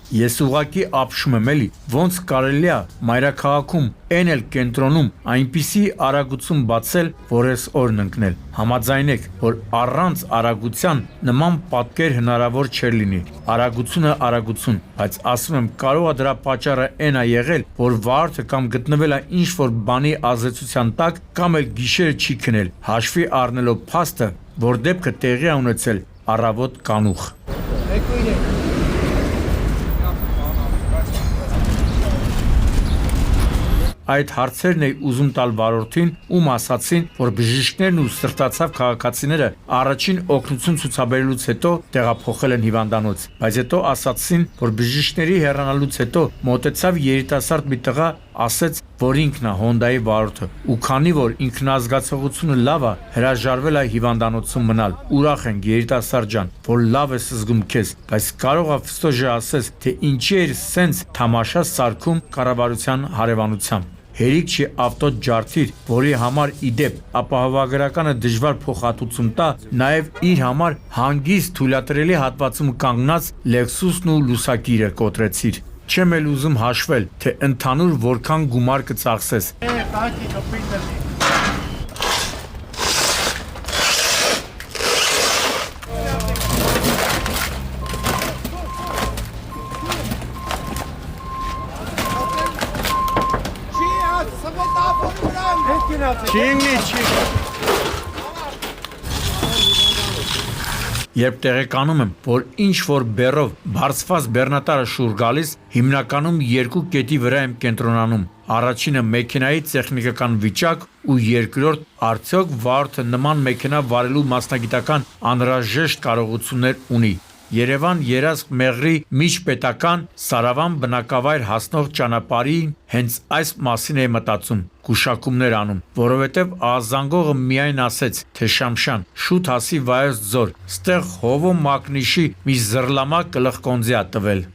Speaker 6: Ես ուղակի ապշում եմ էլի, ոնց կարելի է մայրաքաղաքում, այն էլ կենտրոնում այնպիսի արագություն բացել, որ այս օրն ընկնել։ Համաձայնեք, որ առանց արագության նման պատկեր հնարավոր չէր լինի։ Արագությունը արագություն, բայց ասում եմ, կարող է դրա պատճառը այն է եղել, որ վարորդը կամ գտնվել է ինչ-որ բանի ազդեցության տակ, կամ էլ գիշերը չի քնել, հաշվի առնելով փաստը, որ դեպքը տեղի է ունեցել առավոտ կանուխ։ Այդ հարցերն էի ուզում տալ վարորդին, ում ասացին, որ բժիշկներն ու սրտացավ քաղաքացիները առաջին օգնություն ցուցաբերելուց հետո տեղափոխել են հիվանդանոց, բայց հետո ասացին, որ բժիշկների հեռանալուց հետո մոտեցավ երիտասարդ մի տղա, ասեց, որ ինքն է Հոնդայի վարորդը, ու քանի որ ինքնազգացողությունը լավ է, հրաժարվել է հիվանդանոցում մնալ։ Ուրախ ենք երիտասարդ ջան, որ լավ ես զգում քեզ, բայց կարող է վստոժը ասես, թե ինչի էր սենց թամաշա սարքում կառավարության հարևանությամբ։ Հերիք չի ավտո ջարդիր, որի համար իդեպ ապահովագրականը դժվար փոխհատուցում տա, նաև իր համար հանգիստ թույլատրելի հատվածում կանգնած Lexus-ն ու լուսակիրը կոտրեցիր։ Չեմ էլ ուզում հաշվել, թե ընդհանուր որքան գումար կծախսես։ Երբ տեղեկանում եմ, որ ինչ-որ բեռով բարձված բեռնատարը շուռ գալիս, հիմնականում երկու կետի վրա եմ կենտրոնանում։ Առաջինը մեքենայի տեխնիկական վիճակ ու երկրորդ արդյոք վարորդը նման մեքենա վարելու մասնագիտական անհրաժեշտ կարողություններ ունի։ Երևան Երազք Մեղրի միջպետական Սարավան բնակավայր հասնող ճանապարհին հենց այս մասին էի մտածում, գուշակումներ անում, որովհետև ահազանգողը միայն ասեց, թե Շամշան, շուտ հասի Վայոց ձոր, ստեղ Հովո Մակնիշի մի զռլամա գլխկոնձի ա տվել։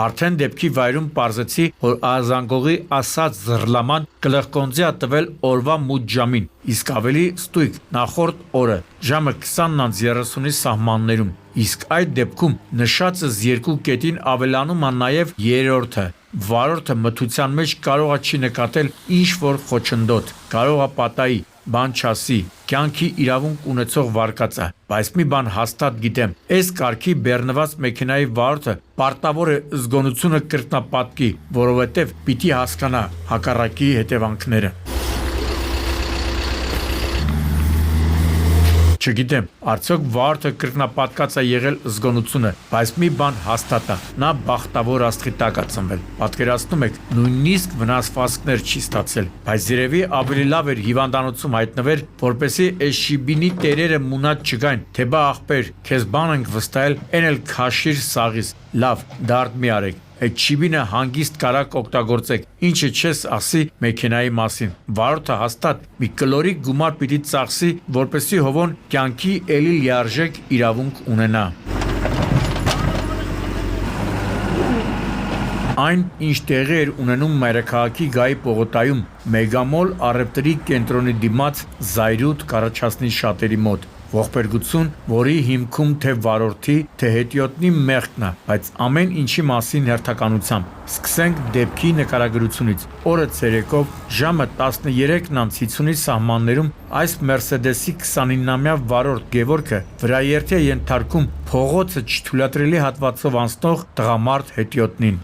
Speaker 6: Արդեն դեպքի վայրում պարզեցի, որ ահազանգողի ասած զռլաման գլխկոնձի ա տվել օրվա մութ ժամին, իսկ ավելի ստույգ նախորդ օրը, ժամը 20:30-ի սահմաններում, իսկ այդ դեպքում նշածս երկու կետին ավելանում է նաև երրորդը։ Վարորդը մթության մեջ կարող է չի նկատել ինչ-որ խոչընդոտ, կարող է պատահի, բան չասի, կյանքի իրավունք ունեցող վարկած է, բայց մի բան հաստատ գիտեմ, այս կարգի բեռնված մեքենայի վարորդը պարտավոր է զգոնությունը կրկնապատկի, որովհետև պիտի հասկանա հակառակի հետևանքները։ Չգիտեմ, արդյոք Վարդը կրկնապատկած է եղել զգոնությունը, բայց մի բան հաստատ է, նա բախտավոր աստղի տակ է ծնվել։ Պատկերացնում եք, նույնիսկ վնասվածքներ չի ստացել, բայց երևի ավելի լավ էր հիվանդանոցում հայտնվեր, որպեսզի այս շիբինի տերերը մունած չգային, թե բա ախպեր, քեզ բան ենք վստահել, այն էլ քաշիր սաղից։ Լավ, դարդ մի արեք։ Այդ շիբինը հանգիստ կարակ օգտագործեք, ինչը չես ասի մեքենայի մասին։ Վարորդը հաստատ մի կլորիկ գումար պիտի ծախսի, որպեսզի հովոն կյանքի էլի լիարժեք իրավունք ունենա։ Այն, ինչ տեղի էր ունենում մայրաքաղաքի Գայի պողոտայում, Մեգամոլ առևտրի կենտրոնի դիմաց Զայրութ կառաջացնի շատերի մոտ։ Ողբերգություն, որի հիմքում թե վարորդի, թե հետիոտնի մեղքն է, բայց ամեն ինչի մասին հերթականությամբ։ Սկսենք դեպքի նկարագրությունից։ Օրը ցերեկով ժամը 13:50-ի սահմաններում այս Մերսեդեսի 29-ամյա վարորդ Գևորգը վրաերթի է ենթարկում փողոցը չթույլատրելի հատվածով անցնող տղամարդ հետիոտնին։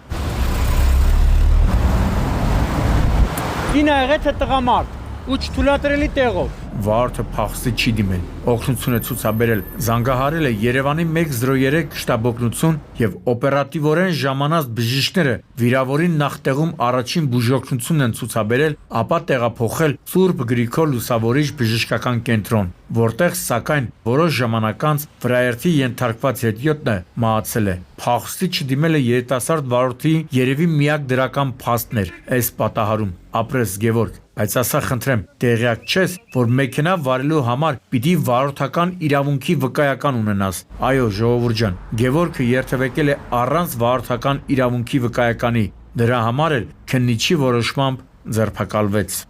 Speaker 7: Կինը եղել թե տղամարդ ու չթույլատրելի տեղով։
Speaker 6: Վարորդը փախստի չի դիմել, օգնություն է ցուցաբերել, զանգահարել է Երևանի 103 շտաբօգնություն եւ օպերատիվորեն ժամանած բժիշկները վիրավորին նախտեղում առաջին բուժօգնությունն են ցուցաբերել, ապա տեղափոխել Սուրբ Գրիգոր Լուսավորիչ բժշկական կենտրոն, որտեղ սակայն որոշ ժամանակ անց վրաերթի ենթարկված հետիոտնը մահացել է։ Փախստի չդիմելը երիտասարդ վարորդի երևի միակ դրական փաստն էր այս պատահարում։ Ապրես Գևորգ, բայց ասա խնդրեմ, տեղյակ չես, որ մեքենա վարելու համար պիտի վարորդական իրավունքի վկայական ունենաս։ Այո, ժողովուրդ ջան, Գևորգը երթևեկել է առանց վարորդական իրավունքի վկայականի, դրա համար էլ քննիչի որոշմամբ ձերբակալվեց։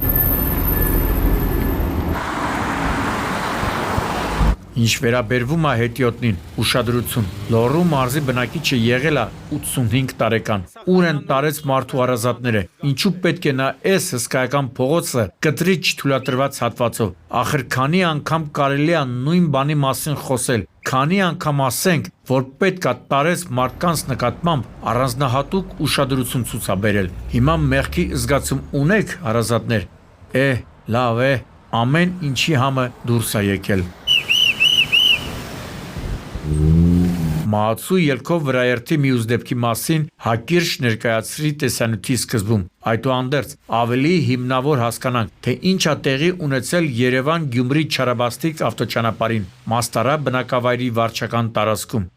Speaker 6: Ինչ վերաբերվում է հետիոտնին, ուշադրություն, Լոռու մարզի բնակիչը եղել է 85 տարեկան, ուր են տարեց մարդու հարազատները, ինչու պետք է նա այս հսկայական փողոցը կտրի չթույլատրված հատվածով, ախր քանի անգամ կարելի է նույն բանի մասին խոսել, քանի անգամ ասենք, որ պետք է տարեց մարդկանց նկատմամբ առանձնահատուկ ուշադրություն ցուցաբերել։ Հիմա մեղքի զգացում ունեք, հարազատներ։ Լավ է, ամեն ինչի համը դուրս է եկել։ Մահացու ելքով վրաերթի մյուս դեպքի մասին հակիրճ ներկայացրի տեսանյութի սկզբում։ Այդուհանդերձ ավելի հիմնավոր հասկանանք, թե ինչ է տեղի ունեցել Երևան-Գյումրի Չարաբաստիկ ավտոճանապարհին, Մաստարա բնակավայրի վարչական տարածքում։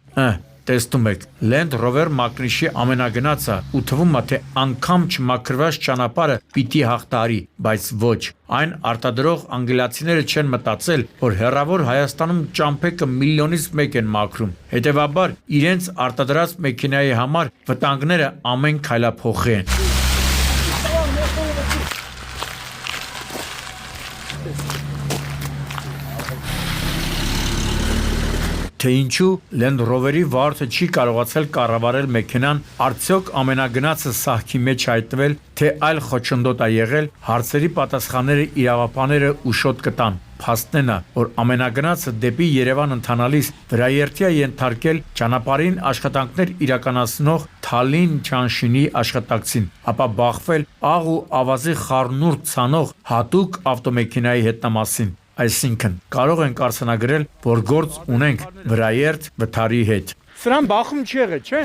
Speaker 6: Տեսնում եք, Land Rover մակնիշի ամենագնացը ու թվում է, թե անգամ չմաքրված ճանապարհը պիտի հաղթահարի, բայց ոչ։ Այն արտադրող անգլիացիները չեն մտածել, որ հեռավոր Հայաստանում ճամփեքը միլիոնից մեկ են մաքրում։ Հետևաբար, իրենց արտադրած մեքենայի համար վտանգները ամեն քայլափոխի են։ Թե ինչու Land Rover-ի վարորդը չի կարողացել կառավարել մեքենան, արդյոք ամենագնացը սահքի մեջ հայտնվել, թե այլ խոչընդոտ է եղել, հարցերի պատասխանները իրավապահները ուշոտ կտան։ Փաստն է, որ ամենագնացը դեպի Երևան ընթանալիս վրաերթի է ենթարկել ճանապարհին աշխատանքներ իրականացնող Թալին Չանշինի աշխատակցին, ապա բախվել աղ ու ավազի խառնուրդ ցանող հատուկ ավտոմեքենայի հետնամասին։ Այսինքն, կարող ենք արձանագրել, որ գործ ունենք վրաերթ վթարի հետ։
Speaker 7: Սրան բախում չի եղել, չէ՞։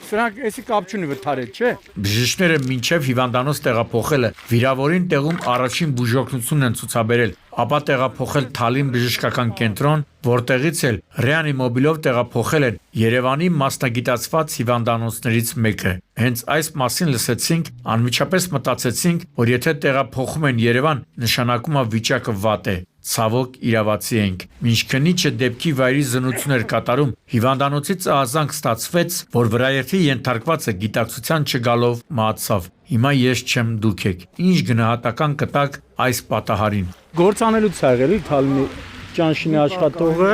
Speaker 7: Սրանք էսի կապ չունի վթարել, չէ։
Speaker 6: Բժիշկները մինչև հիվանդանոց տեղափոխելը վիրավորին տեղում առաջին բուժօգնությունն են ցուցաբերել, ապա տեղափոխել Թալին բժշկական կենտրոն, որտեղից էլ ռեանիմոբիլով տեղափոխել են Երևանի մասնագիտացված հիվանդանոցներից մեկը։ Հենց այս մասին լսեցինք, անմիջապես մտածեցինք, որ եթե տեղափոխում են Երևան, նշանակում է վիճակը վատ է։ Ցավոք իրավացի ենք։ Մինչ քննիչը դեպքի վայրի զննություն էր կատարում, հիվանդանոցից ահազանգ ստացվեց, որ վրաերթի ենթարկվածը գիտակցության չգալով մահացավ։ Հիմա ես չեմ, դուք եք։ Ինչ գնահատական կտակ այս պատահարին։
Speaker 7: Գործանելուց է եղել Թալինի Ճանշինի աշխատողը։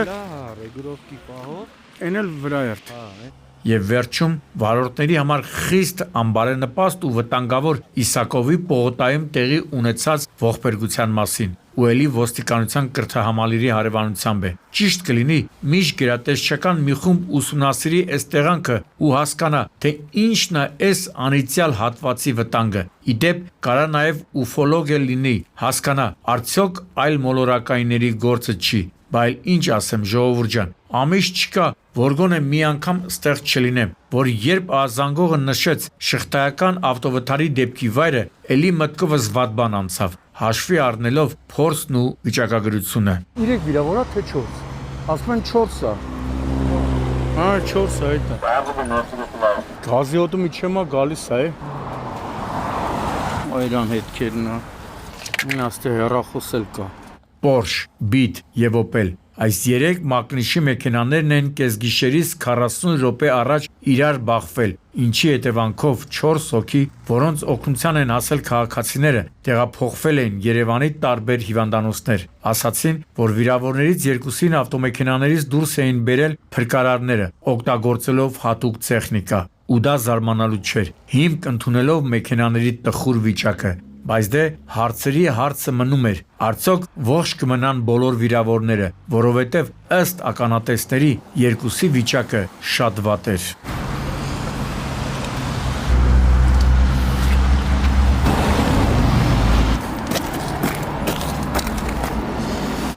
Speaker 7: Էն էլ վրաերթ։
Speaker 6: Եվ վերջում վարորդների համար խիստ անբարենպաստ ու վտանգավոր Իսակովի պողոտայում տեղի ունեցած ողբերգության մասին ու ելի ոստիկանության կրթահամալիրի հարևանությամբ է։ Ճիշտ կլինի միշտ գերատեսչական մի խումբ ուսումնասիրի այս տեղանքը ու հասկանա, թե ինչն է այս անիծյալ հատվածի վտանգը։ Իդեպ կարա նաև ուֆոլոգ լինի, հասկանա, արդյոք այլ մոլորակայինների գործը չի։ Բայց ինչ ասեմ, ժողովուրդ ջան, ամիս չկա, որ գոնե մի անգամ ստեղ չլինեմ, որ երբ ազանգողը նշեց շղթայական ավտովթարի դեպքի վայրը, էլի մտքովս վատ բան անցավ, հաշվի առնելով փորձն ու վիճակագրությունը։
Speaker 7: 3 վիրավորա թե 4։ Ասում են 4 է։ Հա 4 է դա։ Գազի միջեմա գալիս է։ Այրան հետքերն է։ Աստե հեռախոսել կա։
Speaker 6: Porsche, Beat եւ Opel այս 3 մակնիշի մեքենաներն են կեսգիշերից 40 րոպե առաջ իրար բախվել, ինչի հետևանքով 4 հոգի, որոնց օգնության են հասել քաղաքացիները, տեղափոխվել են Երևանի տարբեր հիվանդանոցներ։ Ասացին, որ վիրավորներից երկուսին ավտոմեքենաներից դուրս էին բերել փրկարարները, օգտագործելով հատուկ տեխնիկա։ Ու դա զարմանալու չէր, հիմք ընդունելով մեքենաների տխուր վիճակը։ Բայց դե հարցերի հարցը մնում էր, արդյոք ողջ կմնան բոլոր վիրավորները, որովհետև ըստ ականատեսների երկուսի վիճակը շատ վատ էր։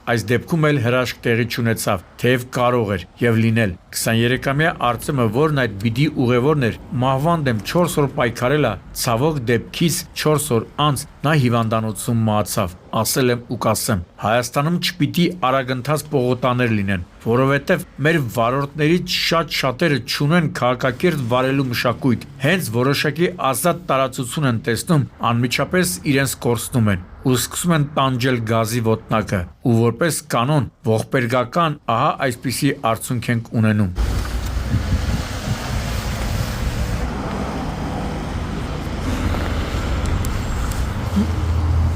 Speaker 6: Այս դեպքում էլ հրաշք տեղի չունեցավ, թեև կարող էր եւ լինել։ 23-ամյա Արտեմը, որն այդ բիդի ուղևորն էր, մահվան դեմ 4 օր պայքարել է, ցավոք դեպքից 4 օր անց նա հիվանդանոցում մահացավ։ Ասել եմ ու կասեմ, Հայաստանում չպիտի արագընթաց պողոտաներ լինեն, որովհետև մեր վարորդներից շատերը չունեն քաղաքակիրթ վարելու մշակույթ, հենց որոշակի ազատ տարածություն են տեսնում, անմիջապես իրենց կորցնում են ու սկսում են տանջել գազի ոտնակը, ու որպես կանոն ողբերգական ահա այսպիսի արդյունք ենք ունենում։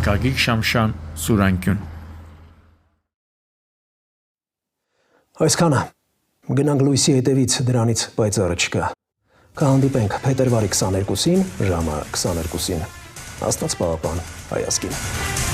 Speaker 6: Գագիկ Շամշան, Սուրանկյուն։
Speaker 1: Այսքանը գնանք լույսի հետևից, դրանից պայծառը չկա։ Կհանդիպենք փետրվարի 22-ին ժամը 22-ին։ Աստված պահապան Հայազգին։